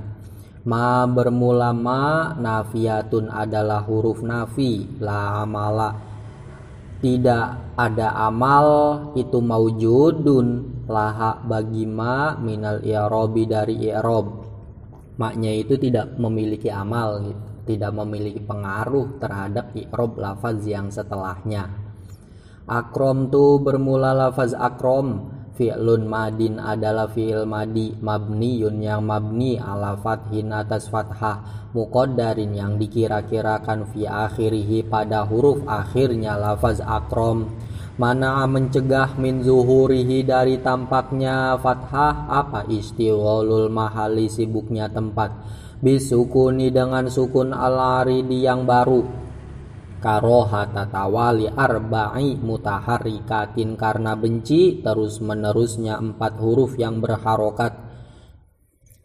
Ma bermula ma nafiyatun adalah huruf nafi, la amala tidak ada amal, itu maujudun laha bagi ma minal i'robi dari i'rob. Maknya itu tidak memiliki amal gitu, tidak memiliki pengaruh terhadap i'rob lafaz yang setelahnya. Akrom tu bermula lafaz akrom, fi'lun madin adalah fi'il madi, mabniyun yang mabni ala fathin atas fathah, muqaddarin yang dikira-kirakan fi akhirihi pada huruf akhirnya lafaz akrom. Mana mencegah min zuhurihi dari tampaknya fathah, apa istiwalul mahali sibuknya tempat, bisukuni dengan sukun al-aridi yang baru, karoha tatawali arba'i mutaharikatin karena benci terus menerusnya 4 huruf yang berharokat,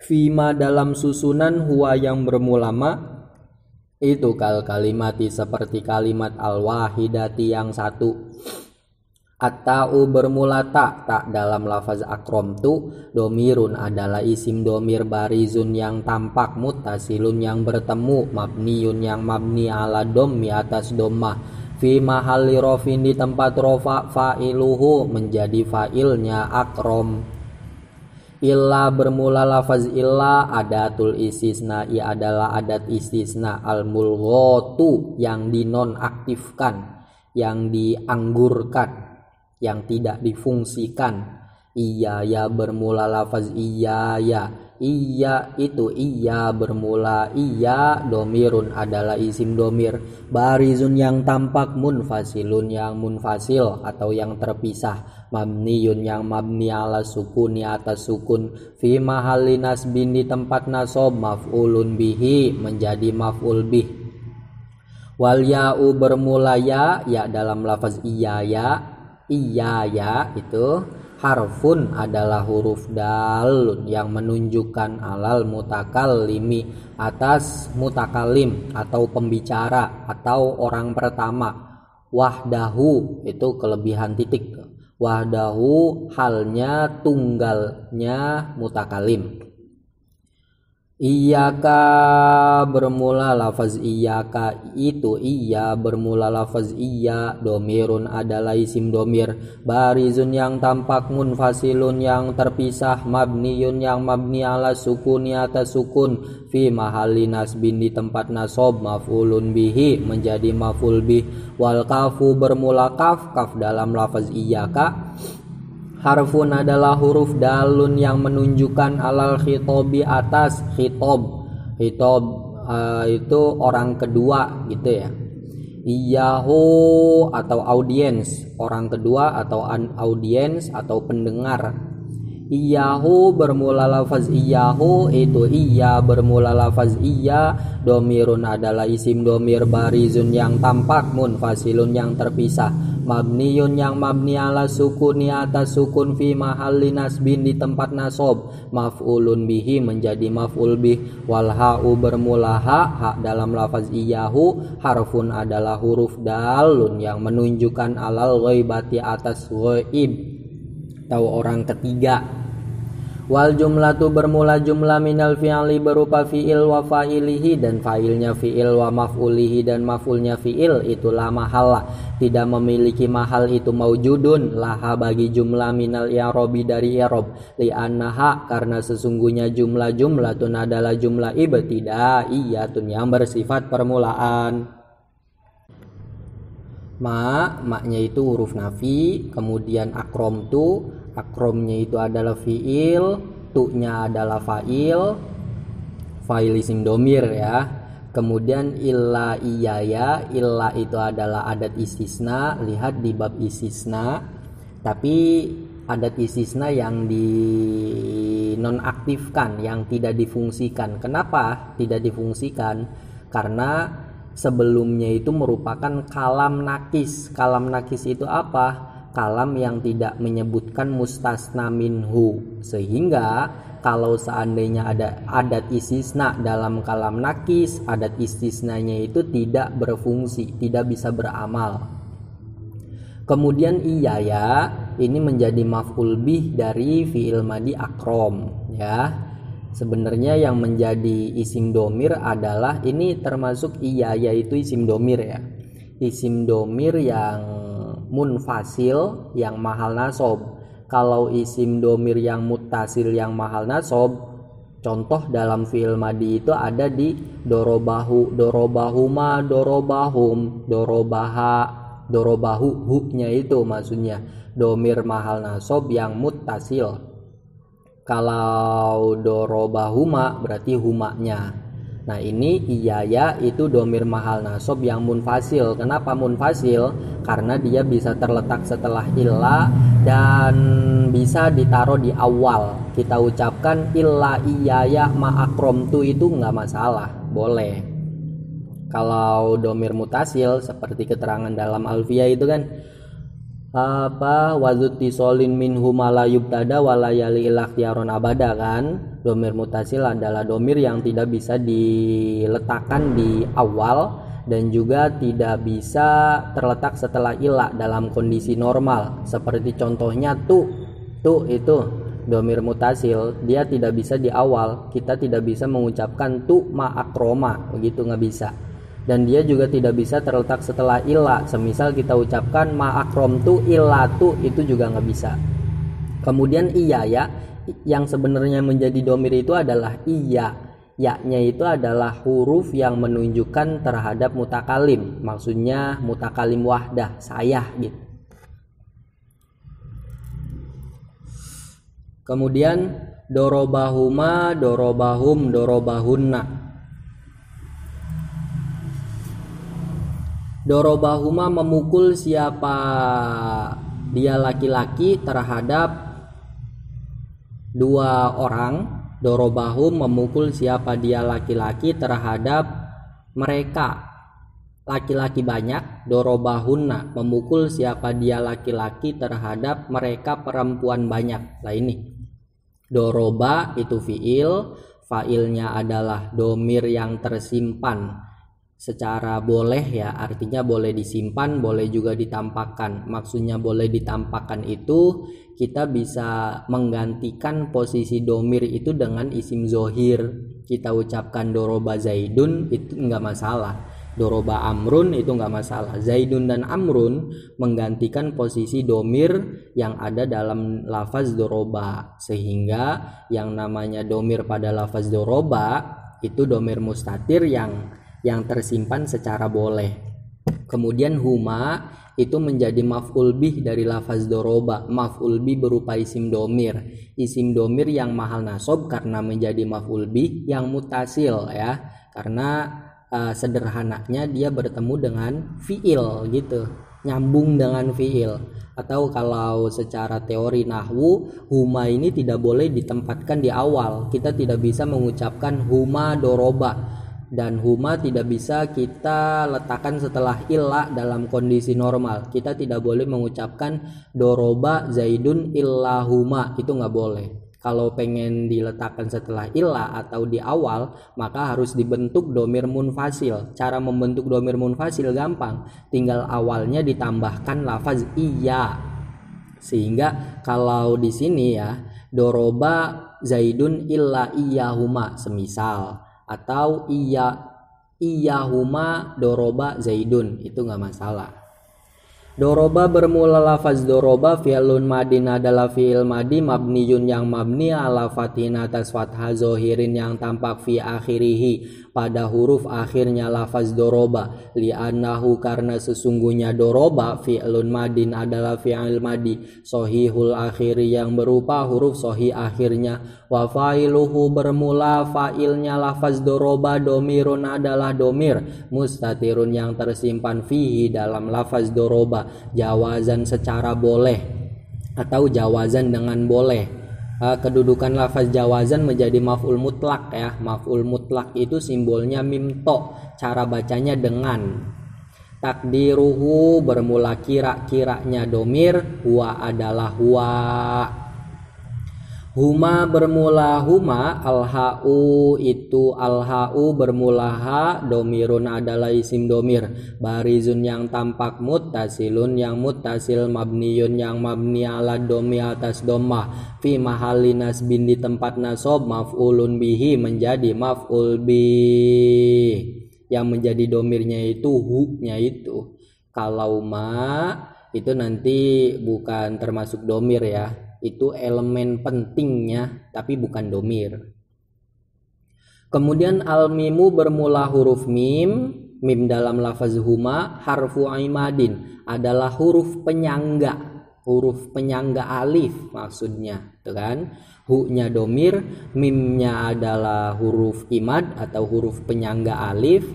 fima dalam susunan huwa yang bermula ma, itu kal kalimati seperti kalimat al-wahidati yang satu. At-ta'u bermula tak dalam lafaz akrom tu, domirun adalah isim domir barizun yang tampak, muttasilun yang bertemu, mabniyun yang mabni ala dommi atas dommah, fi mahalli rofin di tempat rofa, fa'iluhu menjadi fa'ilnya akrom. Illa bermula lafaz illa, adatul istisna'i adalah adat istisna, al-mulghatu yang dinonaktifkan, yang dianggurkan, yang tidak difungsikan. Iya ya bermula lafaz iya ya, iya itu iya bermula iya, domirun adalah isim domir, barizun yang tampak, munfasilun yang munfasil atau yang terpisah, mabniyun yang mabni ala sukuni atas sukun, fi mahalli nasbin di tempat nasob, maf'ulun bihi menjadi maf'ul bih. Wal ya'u bermula ya dalam lafaz iya ya, iya ya itu harfun adalah huruf dalun yang menunjukkan alal mutakallimi atas mutakalim atau pembicara atau orang pertama. Wahdahu itu kelebihan titik, wahdahu halnya tunggalnya mutakalim. Iyaka bermula lafaz iyaka itu iya bermula lafaz iya, domirun adalah isim domir, barizun yang tampak, munfasilun yang terpisah, mabniyun yang mabni ala sukuni atas sukun, fi mahalli nasbin di tempat nasob, maf'ulun bihi menjadi maf'ul bih. Wal kafu bermula kaf dalam lafaz iyaka, harfun adalah huruf dalun yang menunjukkan alal khitobi atas khitob. Khitob itu orang kedua gitu ya. Iyahu atau audiens, orang kedua atau audiens atau pendengar. Iyahu bermula lafaz iyahu itu iya bermula lafaz iya, domirun adalah isim domir, barizun yang tampak, munfasilun yang terpisah, mabniyun yang mabni ala sukuni atas sukun, fi mahalli nasbin di tempat nasob, maf'ulun bihi menjadi maf'ul bih. Wal ha'u bermula ha dalam lafaz iyahu, harfun adalah huruf dalun yang menunjukkan alal ghaibati atas ghaib atau orang ketiga. Wal jumlatu bermula jumlah minal fi'li berupa fi'il wa fa'ilihi, dan fa'ilnya fi'il wa maf'ulihi dan maf'ulnya fi'il, itulah mahallah, tidak memiliki mahal itu maujudun laha bagi jumlah minal i'robi dari i'rob, li'annaha karena sesungguhnya jumlah-jumlatun adalah jumlah ibtidaiyatun yang bersifat permulaan. Maknya itu huruf nafi, kemudian akromtu, akromnya itu adalah fi'il, tu-nya adalah fa'il isim domir ya. Kemudian illa iyaya, illa itu adalah adat istisna, lihat di bab istisna. Tapi adat istisna yang dinonaktifkan, yang tidak difungsikan. Kenapa tidak difungsikan? Karena sebelumnya itu merupakan kalam nakis. Kalam nakis itu apa? Kalam yang tidak menyebutkan mustasna minhu, sehingga kalau seandainya ada adat istisna dalam kalam nakis, adat istisnanya itu tidak berfungsi, tidak bisa beramal. Kemudian iyaya ini menjadi maf'ul bih dari fi'il madi akrom ya. Sebenarnya yang menjadi isim domir adalah, ini termasuk iyaya itu isim domir ya, isim domir yang munfasil yang mahal nasob. Kalau isim domir yang muttasil yang mahal nasob, contoh dalam fi'il madi itu ada di dorobahu, dorobahuma, dorobahum, dorobaha, dorobahu, hu-nya itu maksudnya domir mahal nasob yang muttasil. Kalau dorobahuma berarti humanya. Nah ini iyaya itu domir mahal nasob yang munfasil. Kenapa munfasil? Karena dia bisa terletak setelah illa dan bisa ditaruh di awal. Kita ucapkan illa iyaya ma'akromtu itu nggak masalah, boleh. Kalau domir mutasil seperti keterangan dalam alfiyah itu kan wazuti solin minhu malayub tada walayali ilakhtiaron abada kan. Domir mutasil adalah domir yang tidak bisa diletakkan di awal dan juga tidak bisa terletak setelah ila dalam kondisi normal. Seperti contohnya tu itu domir mutasil, dia tidak bisa di awal. Kita tidak bisa mengucapkan tu ma'akroma, begitu nggak bisa. Dan dia juga tidak bisa terletak setelah illa. Semisal kita ucapkan ma'akromtu illatu, itu juga nggak bisa. Kemudian iyaya yang sebenarnya menjadi domir itu adalah iya. Ya-nya itu adalah huruf yang menunjukkan terhadap mutakalim. Maksudnya mutakalim wahdah, saya gitu. Kemudian dorobahuma, dorobahum, dorobahunna. Dorobahuma memukul siapa dia laki-laki terhadap dua orang. Dorobahum memukul siapa dia laki-laki terhadap mereka laki-laki banyak. Dorobahunna memukul siapa dia laki-laki terhadap mereka perempuan banyak. Nah ini doroba itu fiil, fa'ilnya adalah domir yang tersimpan secara boleh ya, artinya boleh disimpan, boleh juga ditampakkan. Maksudnya boleh ditampakkan itu kita bisa menggantikan posisi domir itu dengan isim zohir. Kita ucapkan doroba zaidun itu enggak masalah, doroba amrun itu enggak masalah. Zaidun dan amrun menggantikan posisi domir yang ada dalam lafaz doroba, sehingga yang namanya domir pada lafaz doroba itu domir mustatir yang tersimpan secara boleh. Kemudian huma itu menjadi maf'ul bih dari lafaz doroba. Maf'ul bih berupa isim domir. Isim domir yang mahal nasob karena menjadi maf'ul bih yang mutasil ya. Karena sederhananya dia bertemu dengan fi'il gitu, nyambung dengan fi'il. Atau kalau secara teori nahwu, huma ini tidak boleh ditempatkan di awal. Kita tidak bisa mengucapkan huma doroba. Dan huma tidak bisa kita letakkan setelah illa dalam kondisi normal. Kita tidak boleh mengucapkan doroba zaidun illa huma, itu nggak boleh. Kalau pengen diletakkan setelah illa atau di awal, maka harus dibentuk domir munfasil. Cara membentuk domir munfasil gampang, tinggal awalnya ditambahkan lafaz iya. Sehingga kalau di sini ya, doroba Zaidun illa iyahuma semisal, atau iyahuma doroba Zaidun, itu nggak masalah. Doroba bermula lafaz doroba, fi'lun madin adalah fi'il madi, mabniyun yang mabni ala fathin atas fathah, zohirin yang tampak fi akhirihi pada huruf akhirnya lafaz doroba, li'annahu karena sesungguhnya doroba fi'lun madin adalah fi'il madi, sohihul akhiri yang berupa huruf sohih akhirnya, wa fa'iluhu bermula fa'ilnya lafaz doroba, domirun adalah domir, mustatirun yang tersimpan fihi dalam lafaz doroba, jawazan secara boleh atau jawazan dengan boleh. Kedudukan lafaz jawazan menjadi maf'ul mutlak ya. Maf'ul mutlak itu simbolnya mim to, cara bacanya dengan. Takdiruhu bermula kira-kiranya domir, huwa adalah huwa. Huma bermula huma, alha'u itu alha'u bermula ha, domirun adalah isim domir, barizun yang tampak, muttasilun yang muttasil, mabniyun yang mabni ala domi atas domah, fi mahalli nasbin di tempat nasob, maf'ulun bihi menjadi maf'ul bih, yang menjadi domirnya itu hu-nya itu. Kalau ma itu nanti bukan termasuk domir ya, itu elemen pentingnya tapi bukan domir. Kemudian al-mimu bermula huruf mim, mim dalam lafaz huma harfu imadin adalah huruf penyangga alif maksudnya, tuh kan? Hu-nya domir, mimnya adalah huruf imad atau huruf penyangga alif.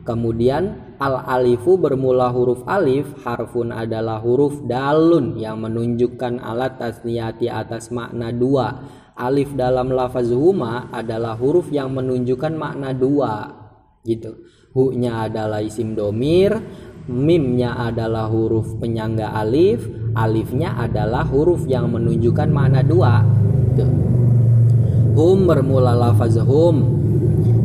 Kemudian al-alifu bermula huruf alif, harfun adalah huruf dalun yang menunjukkan alat tasniyati atas makna dua. Alif dalam lafaz huma adalah huruf yang menunjukkan makna dua gitu. Hu-nya adalah isim domir, mimnya adalah huruf penyangga alif, alifnya adalah huruf yang menunjukkan makna dua gitu. Hum bermula lafaz hum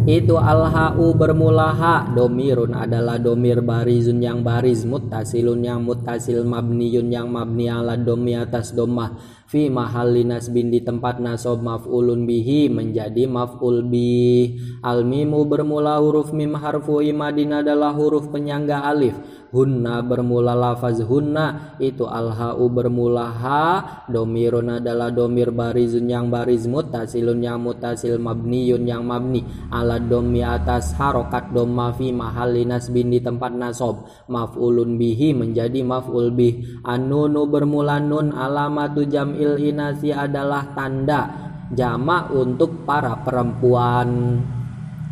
itu al-ha'u bermula ha, domirun adalah domir, barizun yang bariz, muttasilun yang muttasil, mabniyun yang mabni ala domi atas domah, fi mahalli nasbin di tempat nasob, maf'ulun bihi menjadi maf'ul bih. Al-mimu bermula huruf mim harfu imadin adalah huruf penyangga alif. Hunna bermula lafaz hunna itu al-ha'u bermula ha, domirun adalah domir, barizun yang bariz, muttasilun yang muttasil, mabniyun yang mabni ala domi atas harokat domma, fi mahalli nasbin di tempat nasob, maf'ulun bihi menjadi maf'ul bih. An-nunu bermula nun, alamatu jam'il inasi adalah tanda jamak untuk para perempuan.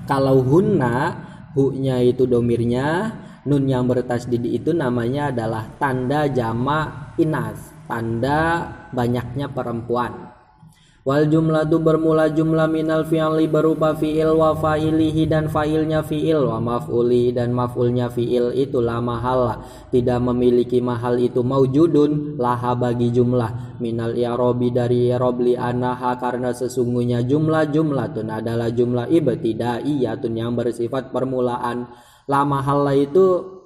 Kalau hunna, hu-nya itu domirnya, nun yang bertasdid itu namanya adalah tanda jamak inas, tanda banyaknya perempuan. Wal jumlatu bermula jumlah minal fi'li berupa fi'il wa fa'ilihi dan fa'ilnya fi'il, wa maf'ulihi dan maf'ulnya fi'il, itulah mahal, tidak memiliki mahal itu maujudun laha bagi jumlah, minal i'robi dari i'rob, li anaha karena sesungguhnya jumlatun adalah jumlah ibtidaiyatun yang bersifat permulaan. La mahalla itu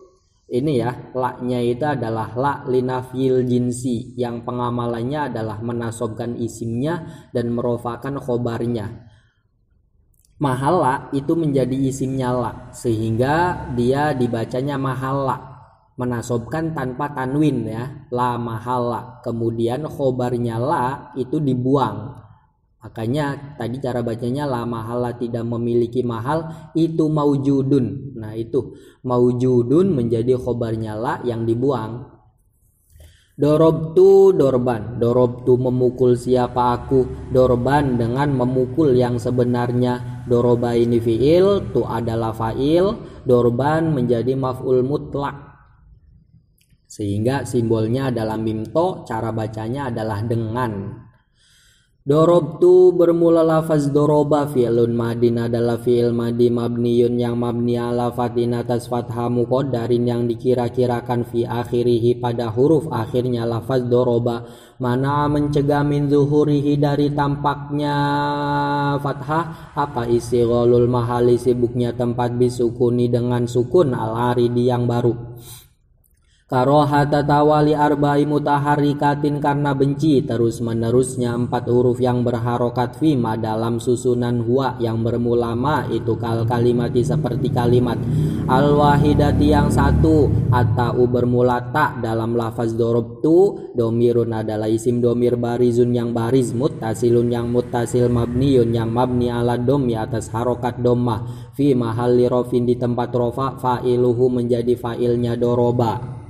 ini ya, la-nya itu adalah la linafyil jinsi yang pengamalannya adalah menasobkan isimnya dan merofakan khobarnya. Mahalla itu menjadi isimnya la, sehingga dia dibacanya mahalla, menasobkan tanpa tanwin ya, la mahalla. Kemudian khobarnya la itu dibuang. Makanya tadi cara bacanya la mahala tidak memiliki mahal, itu maujudun. Nah itu maujudun menjadi khobarnya la yang dibuang. Dorobtu dorban, dorobtu memukul siapa aku, dorban dengan memukul yang sebenarnya. Doroba ini fi'il, tu adalah fa'il, dorban menjadi maf'ul mutlak. Sehingga simbolnya adalah mimto, cara bacanya adalah dengan. Dorobtu bermula lafaz doroba, fi'lun madin adalah fi'il madi, mabniyun yang mabni ala fatin atas fathah, muqaddarin yang dikira-kirakan fi akhirihi pada huruf akhirnya lafaz doroba, mana mencegah min zuhurihi dari tampaknya fathah, apa isi gholul mahali sibuknya tempat bisukuni dengan sukun al-aridi yang baru. Karohata tawali arba'i mutaharrikatin, karena benci terus menerusnya 4 huruf yang berharokat fima dalam susunan huwa yang bermula ma, itu kal kalimati seperti kalimat. Al wahidati yang satu, atau bermula tak dalam lafaz dorobtu. Domirun adalah isim domir barizun yang bariz, muttasilun yang muttasil, mabniun yang mabni ala dommi atas harokat dommah, fi mahalli rofin di tempat rofa, fa'iluhu menjadi fa'ilnya doroba.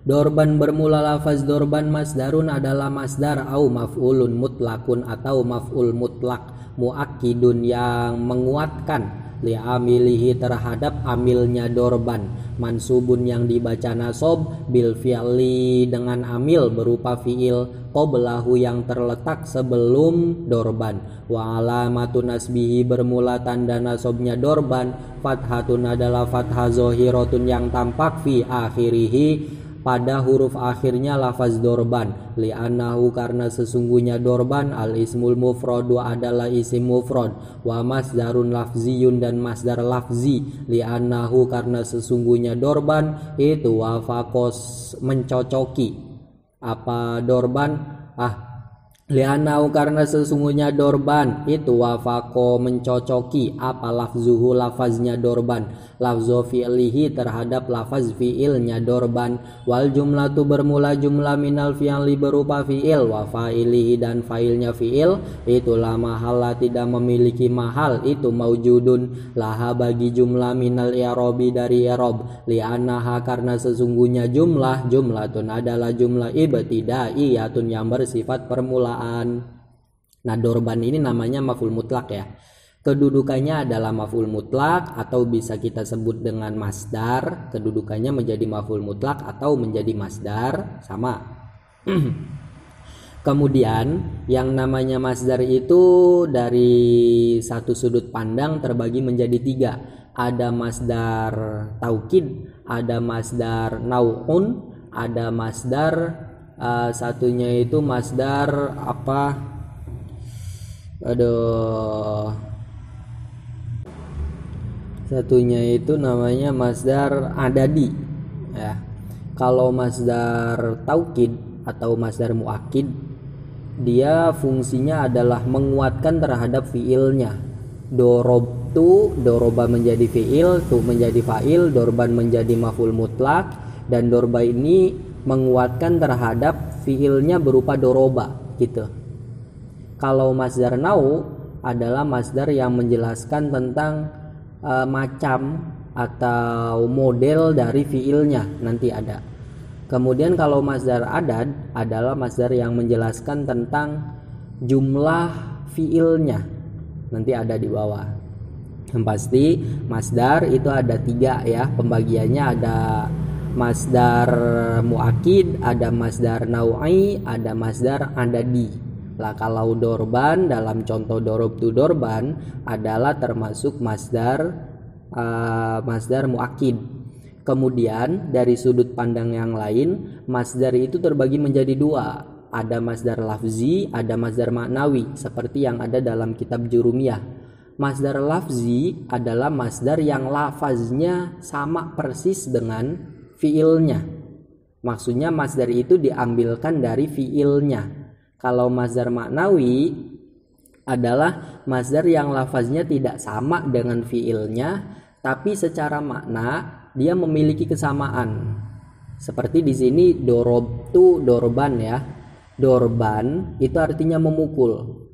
Dorban bermula lafaz dorban masdarun adalah masdar au maf'ulun mutlakun atau maf'ul mutlak, muakkidun yang menguatkan, li'amilihi terhadap amilnya dorban, mansubun yang dibaca nasob, bil fi'li dengan amil berupa fi'il, qoblahu yang terletak sebelum dorban, wa alamatu nasbihi bermula tanda nasobnya dorban, fathatun adalah fathah zohiratun yang tampak, fi akhirihi pada huruf akhirnya lafaz dorban, li'annahu karena sesungguhnya dorban al ismul mufradu adalah isim mufrad, wa masdarun lafziyun dan masdar lafzi, li'annahu karena sesungguhnya dorban itu wafakos mencocoki. Apa dorban? Li'annahu karena sesungguhnya dorban itu wafako mencocoki, apa lafzuhu lafaznya dorban, lafzo fi'lihi terhadap lafaz fi'ilnya dorban, wal jumlatu bermula jumlah minal fi'li berupa fi'il, wa fa'ilihi dan fa'ilnya fi'il, itulah mahalla tidak memiliki mahal, itu maujudun laha bagi jumlah minal i'robi dari i'rob, li'annaha karena sesungguhnya jumlatun adalah jumlah ibtidaiyatun yang bersifat permulaan. Nah, dorban ini namanya maf'ul mutlak ya. Kedudukannya adalah maf'ul mutlak atau bisa kita sebut dengan masdar. Kedudukannya menjadi maf'ul mutlak atau menjadi masdar sama. Kemudian yang namanya masdar itu dari satu sudut pandang terbagi menjadi 3. Ada masdar taukid, ada masdar nau'un, ada masdar satunya itu masdar apa? Satunya itu namanya masdar adadi ya. Kalau masdar taukid atau masdar muakkid, dia fungsinya adalah menguatkan terhadap fiilnya. Dorobtu, doroba menjadi fiil, tu menjadi fa'il, dorban menjadi maf'ul mutlak, dan dorba ini menguatkan terhadap fiilnya berupa doroba gitu. Kalau masdar nau adalah masdar yang menjelaskan tentang macam atau model dari fiilnya, nanti ada. Kemudian kalau masdar adad adalah masdar yang menjelaskan tentang jumlah fiilnya, nanti ada di bawah. Yang pasti masdar itu ada 3 ya, pembagiannya ada masdar muakkid, ada masdar nau'i, ada masdar adadi. Lah kalau dorban dalam contoh dorobtu dorban adalah termasuk masdar muakkid. Kemudian dari sudut pandang yang lain, masdar itu terbagi menjadi 2. Ada masdar lafzi, ada masdar maknawi, seperti yang ada dalam kitab Jurumiyah. Masdar lafzi adalah masdar yang lafaznya sama persis dengan fiilnya. Maksudnya masdar itu diambilkan dari fiilnya. Kalau masdar maknawi adalah masdar yang lafaznya tidak sama dengan fiilnya, tapi secara makna dia memiliki kesamaan. Seperti di sini dorobtu dorban ya. Dorban itu artinya memukul.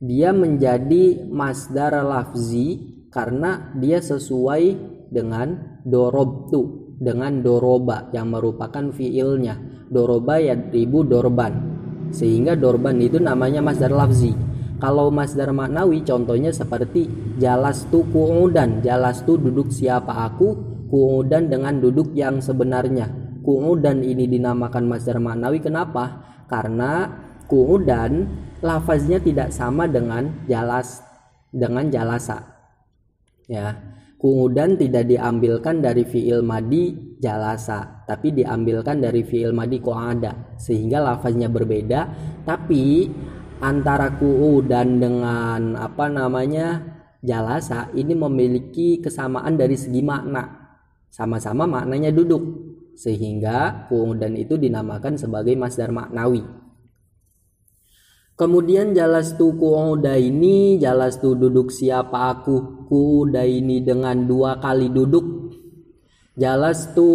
Dia menjadi masdar lafzi karena dia sesuai dengan dorobtu, dengan doroba yang merupakan fiilnya. Doroba yadribu dorban, sehingga dorban itu namanya masdar lafzi. Kalau masdar maknawi contohnya seperti jalastu qu'udan, jalastu duduk siapa aku, qu'udan dengan duduk yang sebenarnya. Qu'udan ini dinamakan masdar maknawi kenapa? Karena qu'udan lafaznya tidak sama dengan jalasa ya. Qu'udan tidak diambilkan dari fiil madi jalasa, tapi diambilkan dari fiil madi qu'ada, sehingga lafaznya berbeda. Tapi antara qu'udan dengan jalasa ini memiliki kesamaan dari segi makna. sama-sama maknanya duduk, sehingga qu'udan itu dinamakan sebagai masdar maknawi. Kemudian jalastu qu'udaini, jalastu duduk siapa aku, qu'udaini dengan 2 kali duduk. Jalastu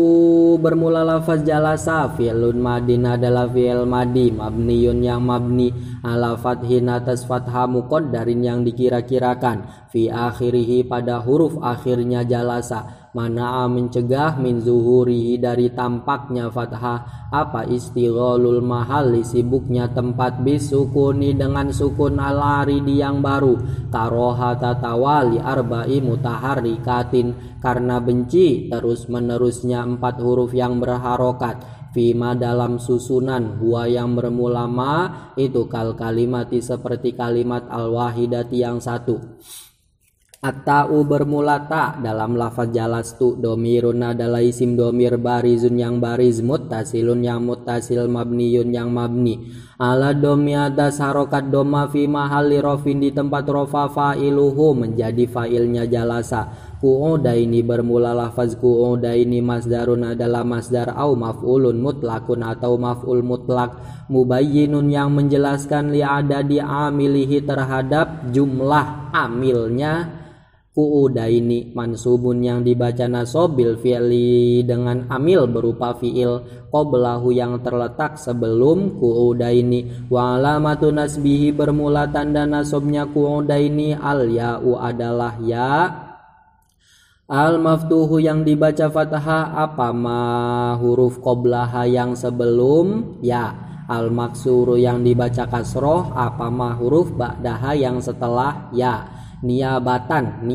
bermula lafaz jalasa, fi'lun madin adalah fi'il madi, mabniyun yang mabni, ala fathin atas fathah muqaddarin yang dikira-kirakan, fi akhirihi pada huruf akhirnya jalasa, mana'a mencegah, min zuhurihi dari tampaknya fathah, apa istighalul mahali sibuknya tempat, bisukuni dengan sukun al-aridi yang baru, karoha tatawali arba'i mutaharrikatin karena benci terus menerusnya 4 huruf yang berharokat, fima dalam susunan, huwa yang bermula ma itu kal kalimati seperti kalimat al-wahidati yang satu. At-ta'u bermula ta dalam lafaz jalastu, domirun adalah isim domir barizun yang bariz, muttasilun yang muttasil, mabniyun yang mabni, ala domi atas harokat doma, fi mahalli rofin di tempat rofa, fa'iluhu menjadi fa'ilnya jalasa. Qu'udaini bermula lafaz qu'udaini, masdarun adalah masdar, au maf'ulun mutlakun atau maf'ul mutlak, mubayyinun yang menjelaskan, li adadi amilihi terhadap jumlah amilnya. Qu'udaini mansubun yang dibaca nasobil fi'li dengan amil berupa fi'il, qablahu yang terletak sebelum qu'udaini, wa alamatu nasbihi bermula tanda nasobnya qu'udaini, al ya'u adalah ya, al maftuhu yang dibaca fathah, apa ma huruf qablaha yang sebelum ya, al maksuru yang dibaca kasroh, apa ma huruf ba'daha yang setelah ya, niabatan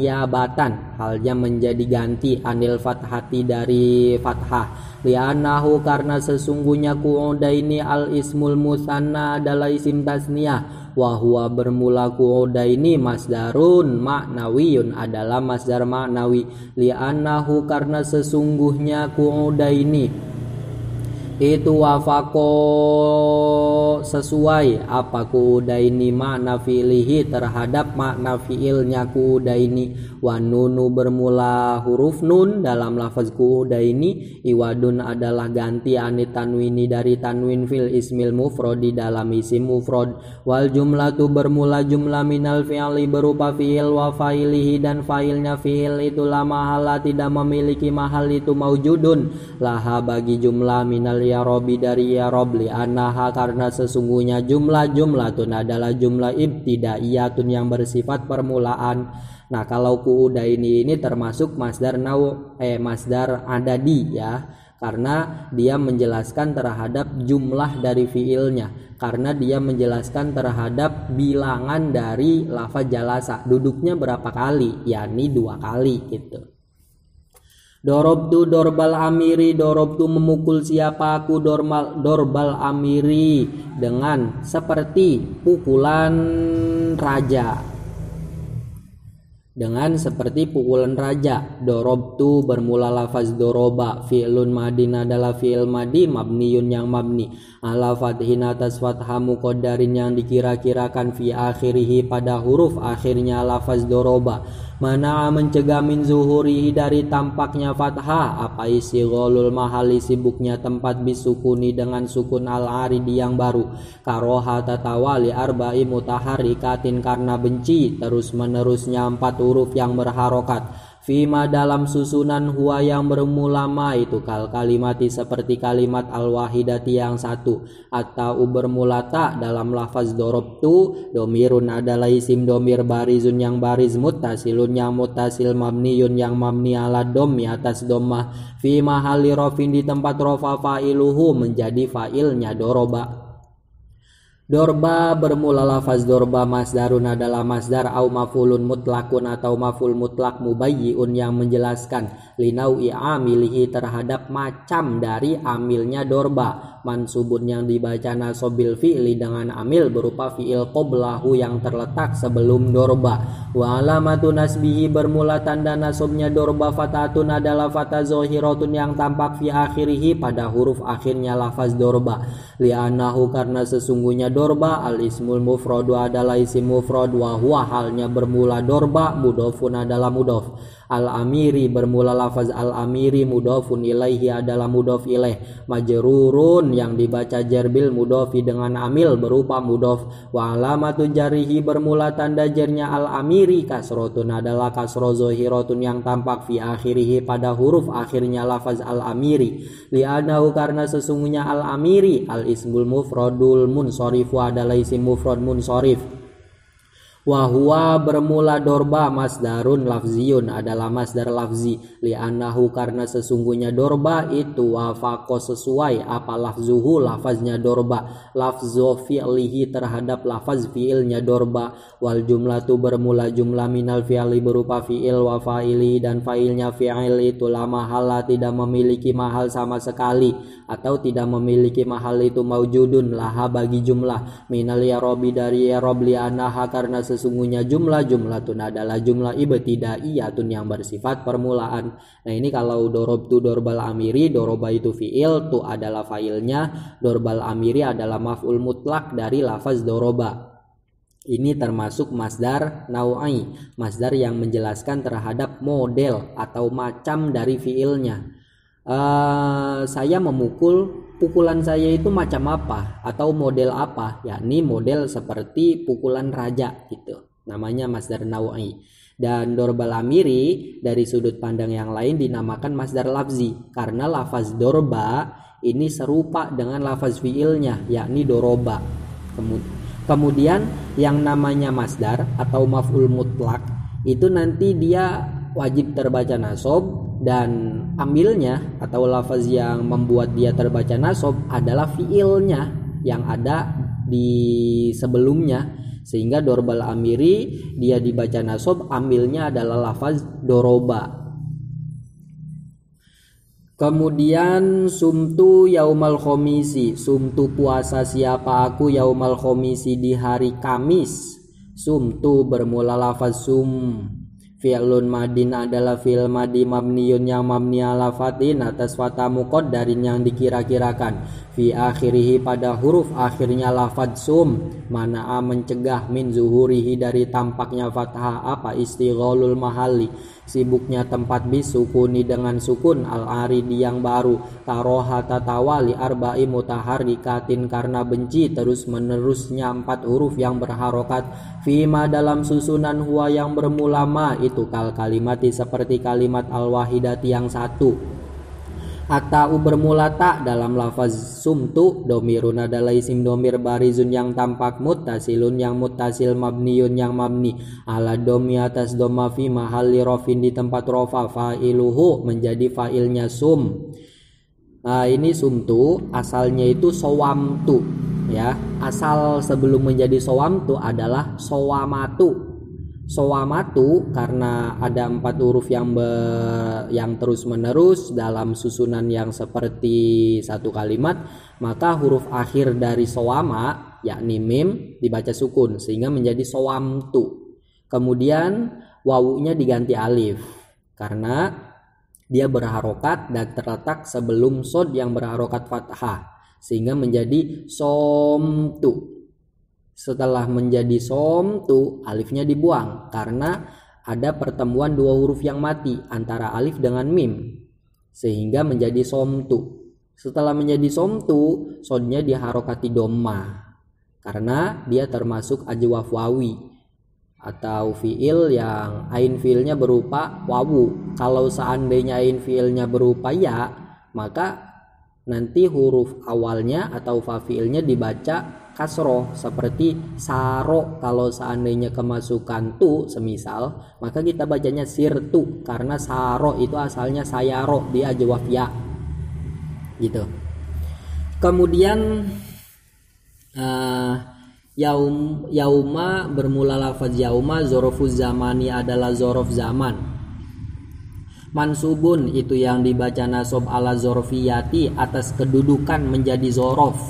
halnya menjadi ganti, anil fathati dari fathah, li'annahu karena sesungguhnya qu'udaini al ismul musanna adalah isim tasniyah, wa huwa bermula qu'udaini masdarun maknawiyun adalah masdar maknawi, li'annahu karena sesungguhnya qu'udaini itu wafaqo sesuai, apa qu'udaini makna fi'lihi terhadap makna fi'ilnya qu'udaini, wa nunu bermula huruf nun dalam lafaz qu'udaini, iwadun adalah ganti, anit tanwini dari tanwin, fil ismil mufrodi dalam isim mufrod, wal jumlatu bermula jumlah minal fi'li berupa fi'il, wa fa'ilihi dan fa'ilnya fi'il itu la mahala tidak memiliki mahal itu maujudun laha bagi jumlah minal yarobi dari yarob, li annaha karena sesungguhnya jumlatun adalah jumlah ibtidaiyatun yang bersifat permulaan. Nah, kalau qu'udaini ini termasuk masdar masdar adadi ya, karena dia menjelaskan terhadap jumlah dari fiilnya, karena dia menjelaskan terhadap bilangan dari lafaz jalasa, duduknya berapa kali, yakni 2 kali gitu. Dorobtu dorbal amiri, dorobtu memukul siapa aku, dorbal amiri dengan seperti pukulan raja, dengan seperti pukulan raja. Dorobtu bermula lafaz doroba, fi'lun madin adalah fi'il madi, mabniyun yang mabni, ala fathin atas fathah muqaddarin yang dikira-kirakan, fi akhirihi pada huruf akhirnya lafaz doroba, mana mencegah, min zuhurihi dari tampaknya fathah, apa isi gholul mahali sibuknya tempat, bisukuni dengan sukun al-aridi yang baru, karoha tatawali arba'i mutaharrikatin karena benci terus menerusnya 4 huruf yang berharokat, fima dalam susunan, huwa yang bermula ma itu kal kalimati seperti kalimat al-wahidati yang satu, atau bermula ta dalam lafaz dorobtu, domirun adalah isim domir barizun yang bariz, muttasilun yang muttasil, mabniyun yang mabni ala domi atas dommah, fi mahalli rofin di tempat rofa, fa'iluhu menjadi fa'ilnya doroba. Dorba bermula lafaz dorba, masdarun adalah masdar, au maf'ulun mutlakun atau maf'ul mutlak, mubayyi'un yang menjelaskan, linau'i amilihi terhadap macam dari amilnya dorba, mansubun yang dibaca nasobil fi'li dengan amil berupa fi'il qoblahu yang terletak sebelum dorba. Wa alamatu nasbihi bermula tanda nasabnya dorba fatatun adalah fatah zohiratun yang tampak fi akhirihi pada huruf akhirnya lafaz dorba. Li'annahu karena sesungguhnya dorba al ismul mufradu adalah isim mufrad wa huwa halnya bermula dorba mudofun adalah mudof. Al-amiri bermula lafaz al-amiri mudofun ilaihi adalah mudof ilaih. Majrurun yang dibaca jarbil mudofi dengan amil berupa mudof. Wa alamatu jarihi bermula tanda jarnya al-amiri kasrotun adalah kasro zohiratun yang tampak fi akhirihi pada huruf akhirnya lafaz al-amiri. Li'anahu karena sesungguhnya al-amiri al-ismul mufradul munsorifu adalah isim mufrad munsorif. Wahwa bermula dorba masdarun lafziyun adalah masdar lafzi. Li'annahu karena sesungguhnya dorba itu wafaqo sesuai apa lafzuhu lafaznya dorba lafzo fi'lihi terhadap lafaz fi'ilnya dorba. Wal jumlatu bermula jumlah minal fi'li berupa fi'il wa fa'ili dan fa'ilnya fi'il itu la mahala tidak memiliki mahal sama sekali atau tidak memiliki mahal itu maujudun laha bagi jumlah minal yarobi dari yarob li'annaha karena sesungguhnya jumlatun adalah jumlah ibtidaiyatun yang bersifat permulaan. Nah ini kalau dorob tu dorbal amiri, doroba itu fi'il, tu adalah fa'ilnya, dorbal amiri adalah maf'ul mutlak dari lafaz doroba. Ini termasuk masdar nau'i, masdar yang menjelaskan terhadap model atau macam dari fi'ilnya. Saya memukul, pukulan saya itu macam apa atau model apa, yakni model seperti pukulan raja gitu, namanya masdar nau'i. Dan dorbal amiri dari sudut pandang yang lain dinamakan masdar lafzi karena lafaz dorba ini serupa dengan lafaz fiilnya yakni doroba. Kemudian yang namanya masdar atau maf'ul mutlak itu nanti dia wajib terbaca nasab dan amilnya atau lafaz yang membuat dia terbaca nasab adalah fiilnya yang ada di sebelumnya, sehingga dorbal amiri dia dibaca nasab, amilnya adalah lafaz doroba. Kemudian sumtu yaumal khomisi, sumtu puasa siapa aku yaumal khomisi di hari Kamis. Sumtu bermula lafaz sum. Fi'lun madin adalah fi'il madi mabniyun yang mabni ala fatin atas fatah muqaddarin yang dikira-kirakan. Fi akhirihi pada huruf akhirnya lafaz sum. Mana'a mencegah min zuhurihi dari tampaknya fathah apa istighalul mahalli. Sibuknya tempat bisukuni dengan sukun al-aridi yang baru. Taroha tatawali arba'i mutaharrikatin karena benci terus menerusnya 4 huruf yang berharokat. Fima dalam susunan huwa yang bermula ma itu kal kalimati seperti kalimat al-wahidati yang satu. Atau bermula tak dalam lafaz sumtu domirun adalah isim domir barizun yang tampak muttasilun yang muttasil mabniyun yang mabni ala domi atas doma fi mahalli rofin di tempat rofa fa'iluhu menjadi fa'ilnya sum. Nah ini sumtu asalnya itu sowamtu ya, asal sebelum menjadi sowamtu adalah sowamatu. Sowamatu karena ada 4 huruf yang terus menerus dalam susunan yang seperti satu kalimat, maka huruf akhir dari sowama yakni mim dibaca sukun sehingga menjadi sowamtu. Kemudian wawunya diganti alif karena dia berharokat dan terletak sebelum sod yang berharokat fathah sehingga menjadi somtu. Setelah menjadi somtu, alifnya dibuang karena ada pertemuan 2 huruf yang mati antara alif dengan mim sehingga menjadi somtu. Setelah menjadi somtu, sodnya diharokati domma karena dia termasuk ajwaf wawi atau fiil yang ain fiilnya berupa wawu. Kalau seandainya ain fiilnya berupa ya, maka nanti huruf awalnya atau fa fiilnya dibaca kasroh seperti saro. Kalau seandainya kemasukan tu semisal, maka kita bacanya sirtu karena saro itu asalnya sayaro, dia ajwaf ya gitu. Kemudian yauma bermula lafaz yauma zorofuz zamani adalah zorof zaman. Mansubun itu yang dibaca nasab ala zorfiyati atas kedudukan menjadi zorof.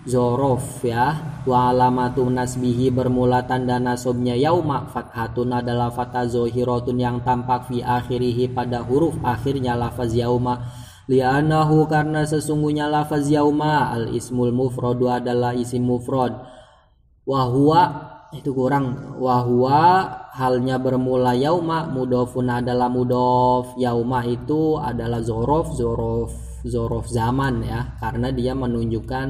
Zorof ya. Wa alamatu nasbihi bermula tanda nasabnya yauma fathatun adalah fathah zohiratun yang tampak fi akhirihi pada huruf akhirnya lafaz yauma. Li'anahu karena sesungguhnya lafaz yauma al ismul mufradu adalah isim mufrad. Wa huwa itu kurang, wahwa halnya bermula yauma mudofun adalah mudof. Yauma itu adalah zorof zaman ya, karena dia menunjukkan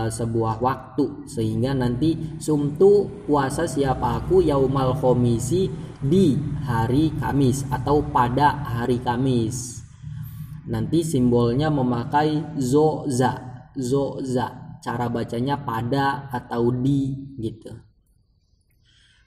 sebuah waktu, sehingga nanti sumtu puasa siapa aku yaumal khomisi di hari Kamis atau pada hari Kamis. Nanti simbolnya memakai zoza, cara bacanya pada atau di gitu.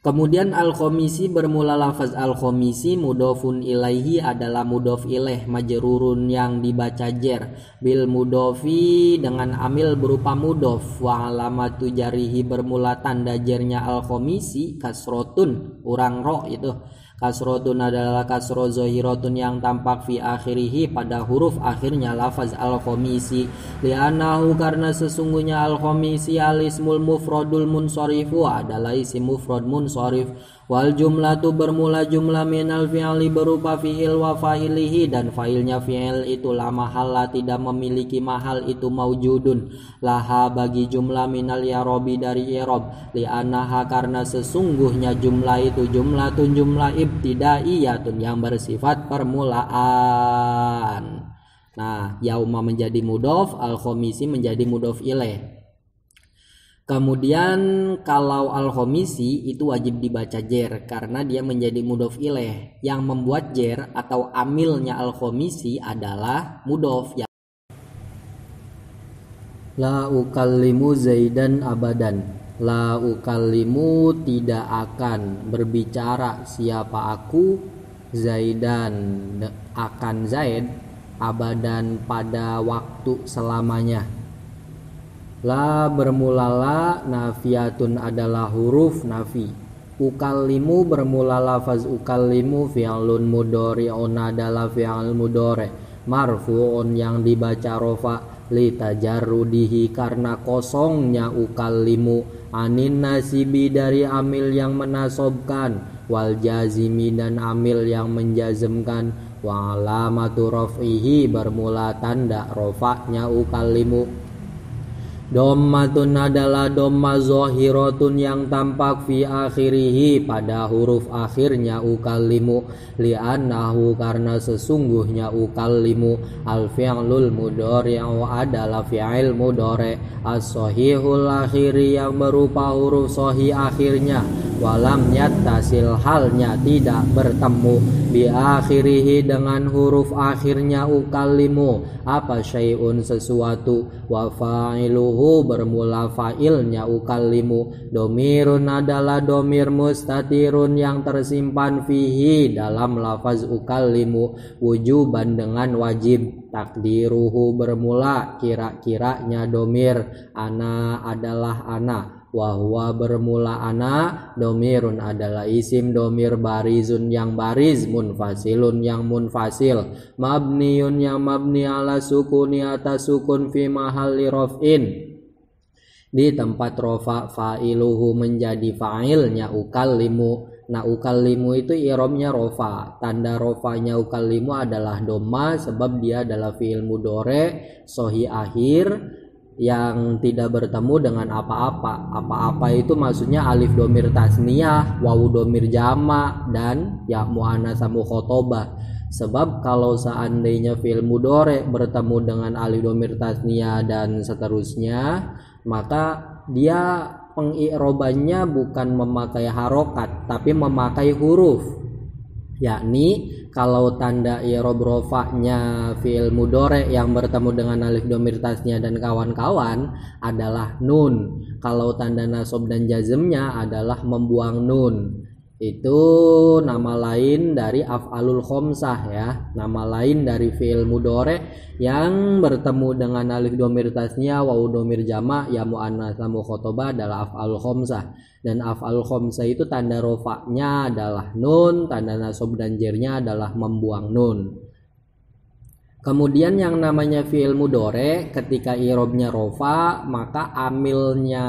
Kemudian al-khomisi bermula lafaz al-khomisi mudofun ilaihi adalah mudof ilaih majrurun yang dibaca jer bil mudofi dengan amil berupa mudof. Wa alamatu jarihi bermula tanda jernya al-khomisi kasrotun urang ro itu. Kasrotun adalah kasro zohiratun yang tampak fi akhirihi pada huruf akhirnya lafaz al-khomisi. Li'anahu karena sesungguhnya al-khomisi al-ismul mufradul munsorifu adalah isim mufrad munsharif. Wal jumlatu bermula jumlah minal fi'li berupa fi'il wa fa'ilihi dan fa'ilnya fi'il itu la mahalla tidak memiliki mahal itu maujudun laha bagi jumlah minal yarobi dari irob. Li'anaha karena sesungguhnya jumlah itu jumlatun jumlah ibtidaiyatun yang bersifat permulaan. Nah, yauma menjadi mudof, al-khomisi menjadi mudof ilaih. Kemudian kalau al-khomisi itu wajib dibaca jer karena dia menjadi mudof ilaih. Yang membuat jer atau amilnya al-khomisi adalah mudof. La ukallimu Zaidan abadan. La ukallimu tidak akan berbicara siapa aku Zaidan akan Zaid abadan pada waktu selamanya. La bermula la nafiyatun adalah huruf nafi. Ukallimu bermula lafaz ukallimu fi'lun mudhari'un adalah fi'l mudhari' marfu'un yang dibaca rofa li tajarrudihi karena kosongnya ukallimu anin nasibi dari amil yang menasobkan wal jazimi dan amil yang menjazmkan wa alamatu raf'ihi bermula tanda rofa'nya ukallimu. Dommatun adalah domma zohiratun yang tampak fi akhirihi pada huruf akhirnya ukallimu li'annahu karena sesungguhnya ukallimu al-fi'lul mudhari'u adalah fi'il mudhari' as-sahihul akhiri yang berupa huruf sahih akhirnya walam yattasil halnya tidak bertemu bi akhirihi dengan huruf akhirnya ukallimu apa syai'un sesuatu wa fa'iluhu bermula fa'ilnya ukallimu. Domirun adalah domir mustatirun yang tersimpan fihi dalam lafaz ukallimu wujuban dengan wajib. Takdiruhu bermula kira-kiranya domir ana adalah ana. Wahwa bermula ana, domirun adalah isim domir barizun yang bariz, munfasilun yang munfasil, mabniun yang mabni ala sukuni atas sukun fi mahalli rof'in di tempat rofa fa'iluhu menjadi fa'ilnya ukallimu. Nah ukallimu itu irobnya rofa, tanda rofanya ukallimu adalah doma sebab dia adalah fi'il mudhari' sohi akhir yang tidak bertemu dengan apa-apa. Apa-apa itu maksudnya alif domir tasniyah, wawu domir jama, dan ya muannats mukhotobah. Sebab kalau seandainya fi'il mudhari bertemu dengan alif domir tasniyah dan seterusnya, maka dia pengi'robannya bukan memakai harokat tapi memakai huruf. Yakni kalau tanda i'rob rofa'nya fi'il mudhari yang bertemu dengan alif domir tasnya dan kawan-kawan adalah nun. Kalau tanda nasab dan jazmnya adalah membuang nun. Itu nama lain dari af'alul khomsah ya, nama lain dari fi'il mudhari yang bertemu dengan alif dhamir tasnya wawu dhamir jama' ya muannats mukhatabah adalah af'alul khomsah. Dan af'alul khomsah itu tanda rofa'nya adalah nun, tanda nasab dan jernya adalah membuang nun. Kemudian yang namanya fi'il mudhari ketika i'rabnya rofa, maka amilnya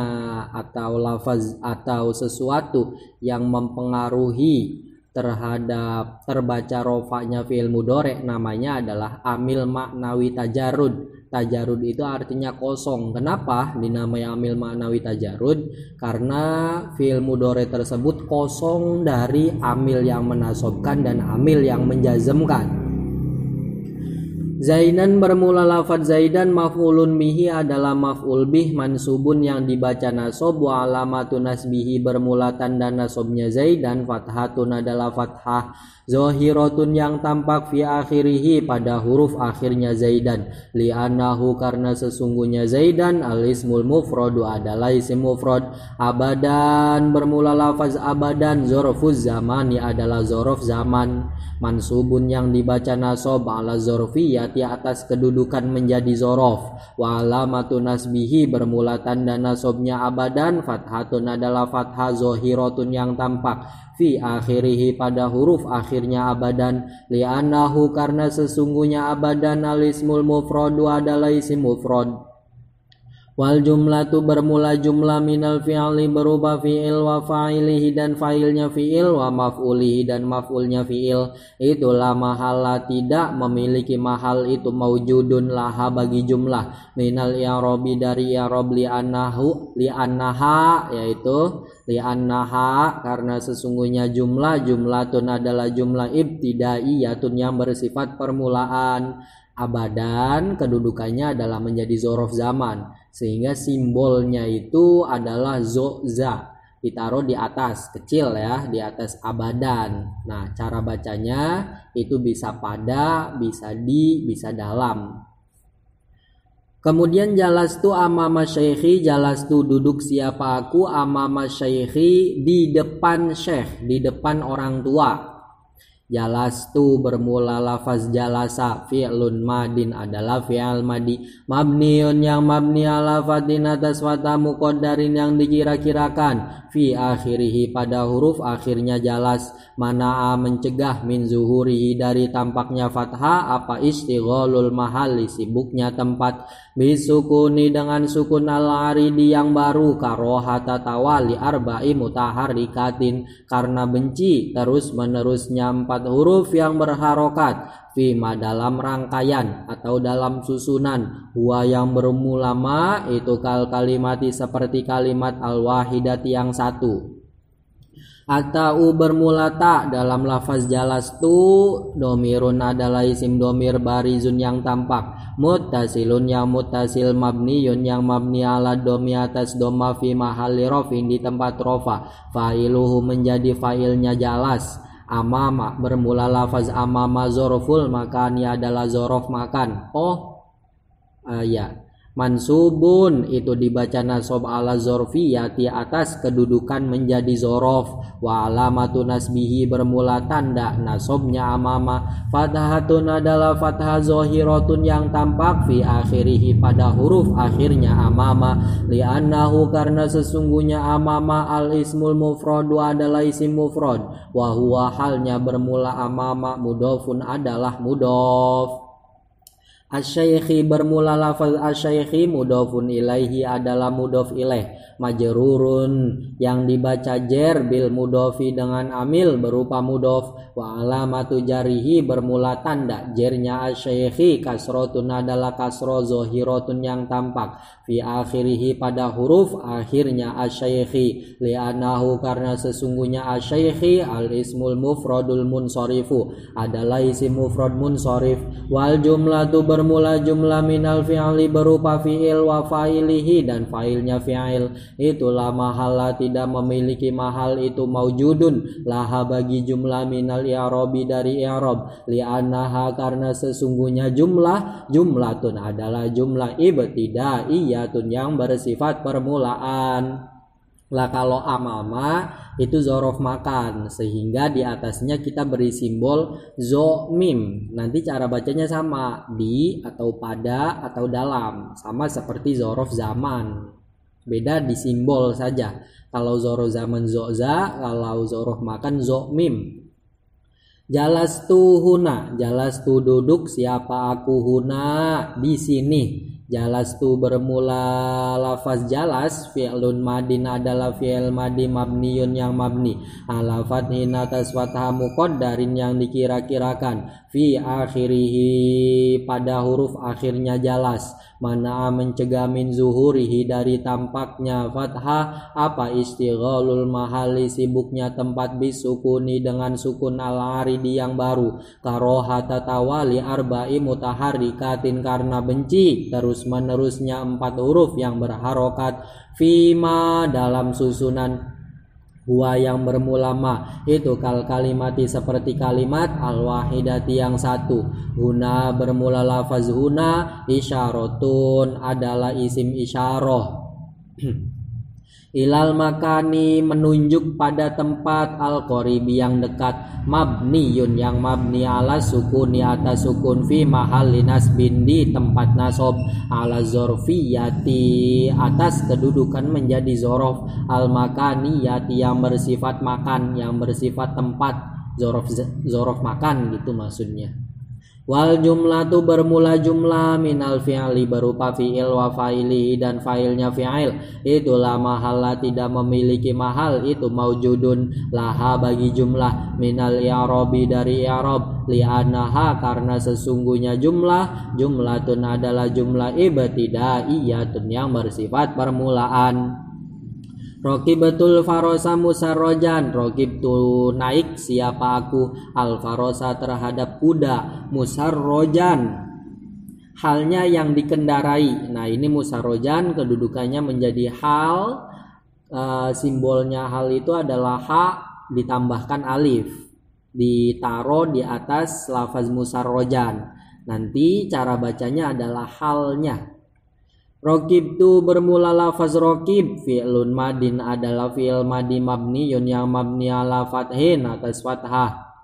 atau lafaz atau sesuatu yang mempengaruhi terhadap terbaca rofanya fi'il mudhari namanya adalah amil maknawi tajarrud. Tajarrud itu artinya kosong. Kenapa dinamai amil maknawi tajarrud? Karena fi'il mudhari tersebut kosong dari amil yang menasobkan dan amil yang menjazmkan. Zaidan bermula lafadz zaidan maf'ulun bihi adalah maf'ul bih mansubun yang dibaca nasab wa alamatun nasbihi bermula tanda nasabnya zaidan fathatun adalah fathah zahiratun yang tampak fi akhirihi pada huruf akhirnya zaidan li'annahu karena sesungguhnya zaidan al-ismul mufradu adalah isim mufrad. Abadan bermula lafaz abadan zorfuz zamani adalah zorof zaman mansubun yang dibaca nasab ala zorfiyati atas kedudukan menjadi zorof wa alamatun nasbihi bermula tanda nasabnya abadan fathatun adalah fathah zahiratun yang tampak fi akhirihi pada huruf akhirnya abadan li'annahu karena sesungguhnya abadan al-ismul mufradu adalah isim mufrad. Wal jumlatu bermula jumlah minal fi'li berupa fi'il wa fa'ilihi dan fa'ilnya fi'il wa maf'ulihi dan maf'ulnya fi'il. Itulah mahala tidak memiliki mahal itu maujudun laha bagi jumlah minal i'rabi dari i'rab li'annaha yaitu li'annaha karena sesungguhnya jumlatun adalah jumlah ibtidaiyatun yang bersifat permulaan. Abadan kedudukannya adalah menjadi zorof zaman sehingga simbolnya itu adalah zoza ditaruh di atas kecil ya di atas abadan. Nah cara bacanya itu bisa pada, bisa di, bisa dalam. Kemudian jalastu amama syaikhi, jalastu duduk siapa aku amama syaikhi di depan syekh, di depan orang tua. Jalastu bermula lafaz jalasa fi'lun madin adalah fi'al madi mabniun yang mabni ala fatin atas fatha muqaddarin yang dikira-kirakan fi akhirihi pada huruf akhirnya jalas mana'a mencegah min zuhurihi dari tampaknya fathah apa istighalul mahali sibuknya tempat bisukuni dengan sukun al-aridi yang baru karohata tawali arba'i mutaharrikatin karena benci terus menerusnya 4 huruf yang berharokat fima dalam rangkaian atau dalam susunan huwa yang bermula ma itu kal kalimati seperti kalimat al-wahidati yang satu atau bermula ta dalam lafaz jalastu domirun adalah isim domir barizun yang tampak muttasilun yang muttasil mabniyun yang mabni ala domi atas doma fi mahalli rofin di tempat rofa fa'iluhu menjadi fa'ilnya jalas. Amama bermula lafaz amama zoroful makanya adalah zorof makan. Ya mansubun itu dibaca nasab ala zorfiyati atas kedudukan menjadi zorof wa alamatu nasbihi bermula tanda nasabnya amama fathatun adalah fathah zahiratun yang tampak fi akhirihi pada huruf akhirnya amama li'annahu karena sesungguhnya amama al ismul mufradu adalah isim mufrad wa huwa halnya bermula amama mudhofun adalah mudhof. Asyaikhi bermula lafaz asyaikhi mudhofun ilaihi adalah mudhof ilaih majrurun yang dibaca jer bil mudhofi dengan amil berupa mudhof wa alamatu jarihi bermula tanda jernya asyaikhi kasrotun adalah kasro zahiratun yang tampak fi akhirihi pada huruf akhirnya asyaikhi li'annahu karena sesungguhnya asyaikhi al ismul mufradul munsorifu adalah isim mufrad munsharif wal jumlatu bermula jumlah minal fi'li berupa fi'il wa fa'ilihi dan fa'ilnya fi'il itulah mahala tidak memiliki mahal itu maujudun laha bagi jumlah minal i'rabi dari i'rab li'annaha karena sesungguhnya jumlatun adalah jumlah ibtidaiyatun yang bersifat permulaan. Lah kalau amama itu zorof makan, sehingga di atasnya kita beri simbol zo mim. Nanti cara bacanya sama, di atau pada atau dalam, sama seperti zorof zaman. Beda di simbol saja. Kalau zorof zaman zoza, kalau zorof makan zo mim. Jalastu huna, jalastu duduk, siapa aku huna di sini. Jalastu bermula lafaz jalas, fi'lun madin adalah fi'il madi mabniyun yang mabni ala fathin atas fathah muqaddarin yang dikira-kirakan, fi akhirihi pada huruf akhirnya jalas, mana mencegah min zuhurihi dari tampaknya fathah, apa istighalul mahali sibuknya tempat bisukuni dengan sukun al-aridi yang baru, karohata tawali arba'i mutaharrikatin karena benci terus menerusnya 4 huruf yang berharokat, fima dalam susunan huwa yang bermula ma, itu kal kalimati seperti kalimat al wahidati yang satu. Huna bermula lafaz huna, isyaratun adalah isim isyarah. Ilal makani menunjuk pada tempat, al qoribi yang dekat, mabniyun yang mabni ala sukuni atas sukun, fi mahalli nasbin di tempat nasob, ala zorfiyati atas kedudukan menjadi zorof, al makaniyati yang bersifat makan, yang bersifat tempat, zorof makan gitu maksudnya. Wal jumlatu bermula jumlah minal fi'li berupa fi'il wa fa'ili dan fa'ilnya fi'il, itulah mahalla tidak memiliki mahal, itu maujudun laha bagi jumlah, minal i'rabi dari i'rab, li'annaha karena sesungguhnya jumlatun adalah jumlah ibtidaiyatun yang bersifat permulaan. Rokibatul farosa musarrojan, rokibtu naik siapa aku, al farosa terhadap kuda, musarrojan halnya yang dikendarai. Nah ini musarrojan kedudukannya menjadi hal, simbolnya hal itu adalah ha ditambahkan alif, ditaruh di atas lafaz musarrojan. Nanti cara bacanya adalah halnya. Rokib tu bermula lafaz rokib, fi'lun madin adalah fi'il madi mabniyun yang mabni ala fathin atas fathah,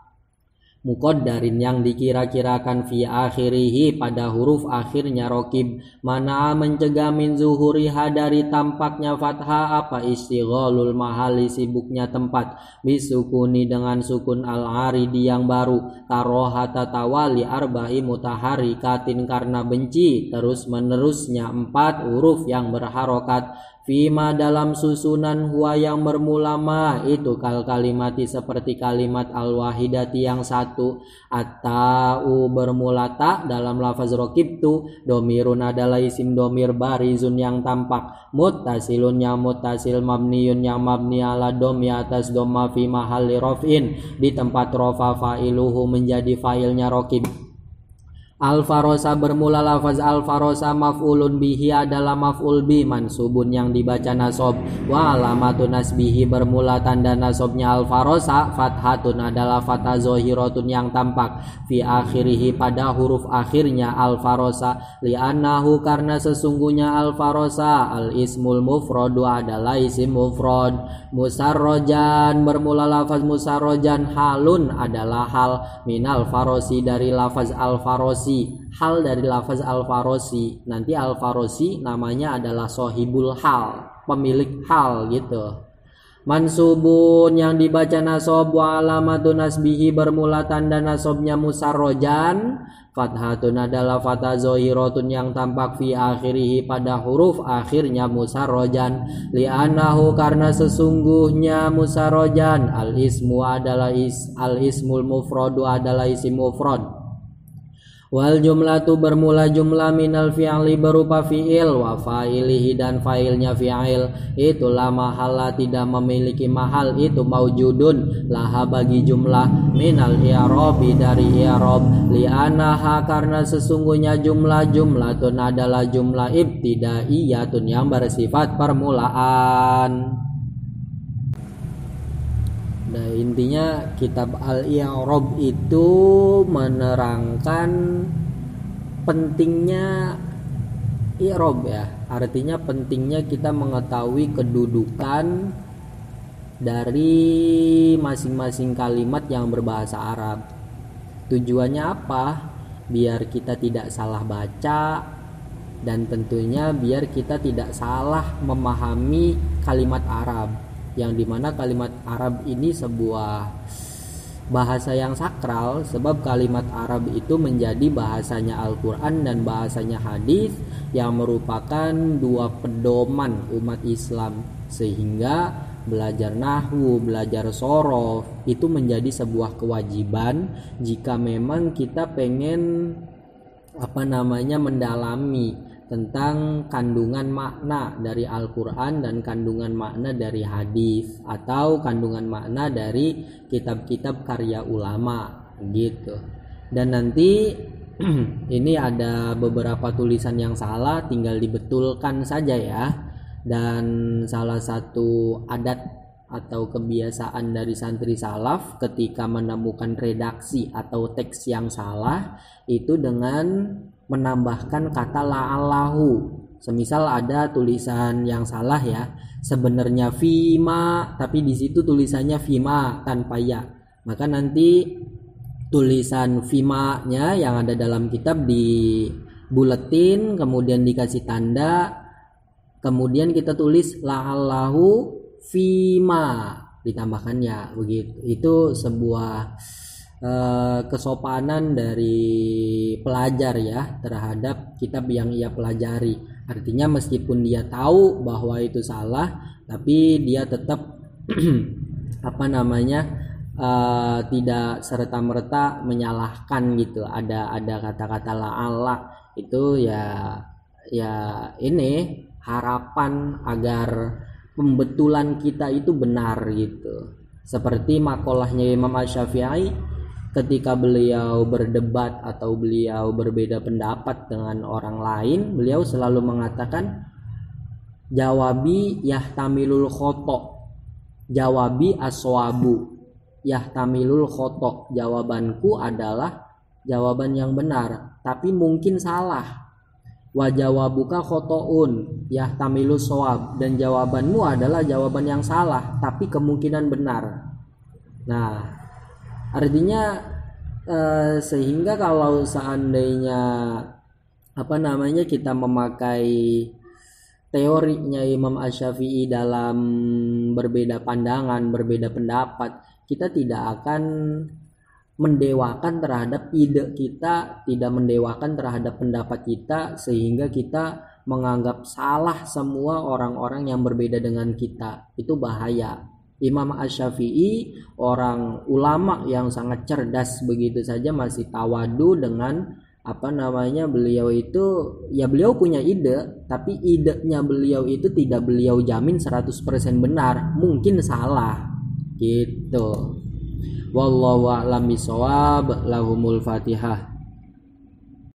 muqaddarin yang dikira-kirakan, fi akhirihi pada huruf akhirnya rokib, mana mencegah min zuhuriha dari tampaknya fathah, apa istighalul mahali sibuknya tempat, bisukuni dengan sukun al-aridi yang baru, karohata tawali arba'i mutaharrikatin karena benci terus menerusnya 4 huruf yang berharokat, fima dalam susunan huwa yang bermula ma, itu kal kalimati seperti kalimat al wahidati yang satu, at-ta'u bermula ta dalam lafaz rokibtu, domirun adalah isim domir barizun yang tampak, muttasilun yang muttasil, mabniyun yang mabni ala domi atas doma, fi mahalli rof'in di tempat rofa, fa'iluhu menjadi fa'ilnya rokib. Al-farosa bermula lafaz al-farosa maf'ulun bihi adalah maf'ul bi mansubun yang dibaca nasob, wa alamatun nasbihi bermula tanda nasobnya al-farosa fathatun adalah fathah zohiratun yang tampak, fi akhirihi pada huruf akhirnya al-farosa, li'annahu karena sesungguhnya al-farosa al-ismul mufradu adalah isim mufrad. Musarrojan bermula lafaz musarrojan, halun adalah hal, minal farosi dari lafaz al-farosi, hal dari lafaz al-farosi. Nanti al-farosi namanya adalah sohibul hal, pemilik hal gitu. Mansubun yang dibaca nasob, wa alamatun nasbihi bermula tanda nasobnya musarrojan, fathatun adalah fathah zohiratun yang tampak, fi akhirihi pada huruf akhirnya musarrojan, li'anahu karena sesungguhnya musarrojan al-ismu adalah al-ismul mufradu adalah isim mufrad. Wal jumlatu bermula jumlah minal fi'li berupa fi'il wa fa'ilihi dan fa'ilnya fi'il, itulah mahala tidak memiliki mahal, itu maujudun laha bagi jumlah, minal i'rabi dari i'rab, li'anaha karena sesungguhnya jumlatun adalah jumlah ibtidaiyatun yang bersifat permulaan. Nah intinya kitab Al-I'rab itu menerangkan pentingnya i'rab ya. Artinya pentingnya kita mengetahui kedudukan dari masing-masing kalimat yang berbahasa Arab. Tujuannya apa? Biar kita tidak salah baca, dan tentunya biar kita tidak salah memahami kalimat Arab, yang dimana kalimat Arab ini sebuah bahasa yang sakral, sebab kalimat Arab itu menjadi bahasanya Al-Quran dan bahasanya hadis, yang merupakan dua pedoman umat Islam, sehingga belajar nahwu, belajar sorof itu menjadi sebuah kewajiban jika memang kita pengen mendalami tentang kandungan makna dari Al-Quran dan kandungan makna dari hadis, atau kandungan makna dari kitab-kitab karya ulama gitu. Dan nanti ini ada beberapa tulisan yang salah, tinggal dibetulkan saja ya. Dan salah satu adat atau kebiasaan dari santri salaf ketika menemukan redaksi atau teks yang salah itu dengan menambahkan kata la'allahu. Semisal ada tulisan yang salah ya, sebenarnya fima, tapi di situ tulisannya fima tanpa ya. Maka nanti tulisan fima-nya yang ada dalam kitab dibuletin, kemudian dikasih tanda, kemudian kita tulis la'allahu fima, ditambahkannya begitu. Itu sebuah kesopanan dari pelajar ya terhadap kitab yang ia pelajari. Artinya meskipun dia tahu bahwa itu salah, tapi dia tetap tidak serta-merta menyalahkan gitu. Ada kata-kata la'alla itu ya ini harapan agar pembetulan kita itu benar gitu. Seperti makolahnya Imam Asy-Syafi'i ketika beliau berdebat atau beliau berbeda pendapat dengan orang lain, beliau selalu mengatakan jawabi yahtamilul khoto, jawabi aswabu yahtamilul khoto, jawabanku adalah jawaban yang benar tapi mungkin salah. Wa jawabuka khotoun yahtamilu shawab, dan jawabanmu adalah jawaban yang salah tapi kemungkinan benar. Nah, artinya sehingga kalau seandainya kita memakai teorinya Imam Asy-Syafi'i dalam berbeda pandangan, berbeda pendapat, kita tidak akan mendewakan terhadap ide kita, tidak mendewakan terhadap pendapat kita, sehingga kita menganggap salah semua orang-orang yang berbeda dengan kita. Itu bahaya. Imam Asy-Syafi'i orang ulama yang sangat cerdas, begitu saja masih tawadu dengan beliau itu ya beliau punya ide, tapi idenya beliau itu tidak beliau jamin 100% benar, mungkin salah gitu. Wallahu a'lam bishawab. Lahumul Fatihah.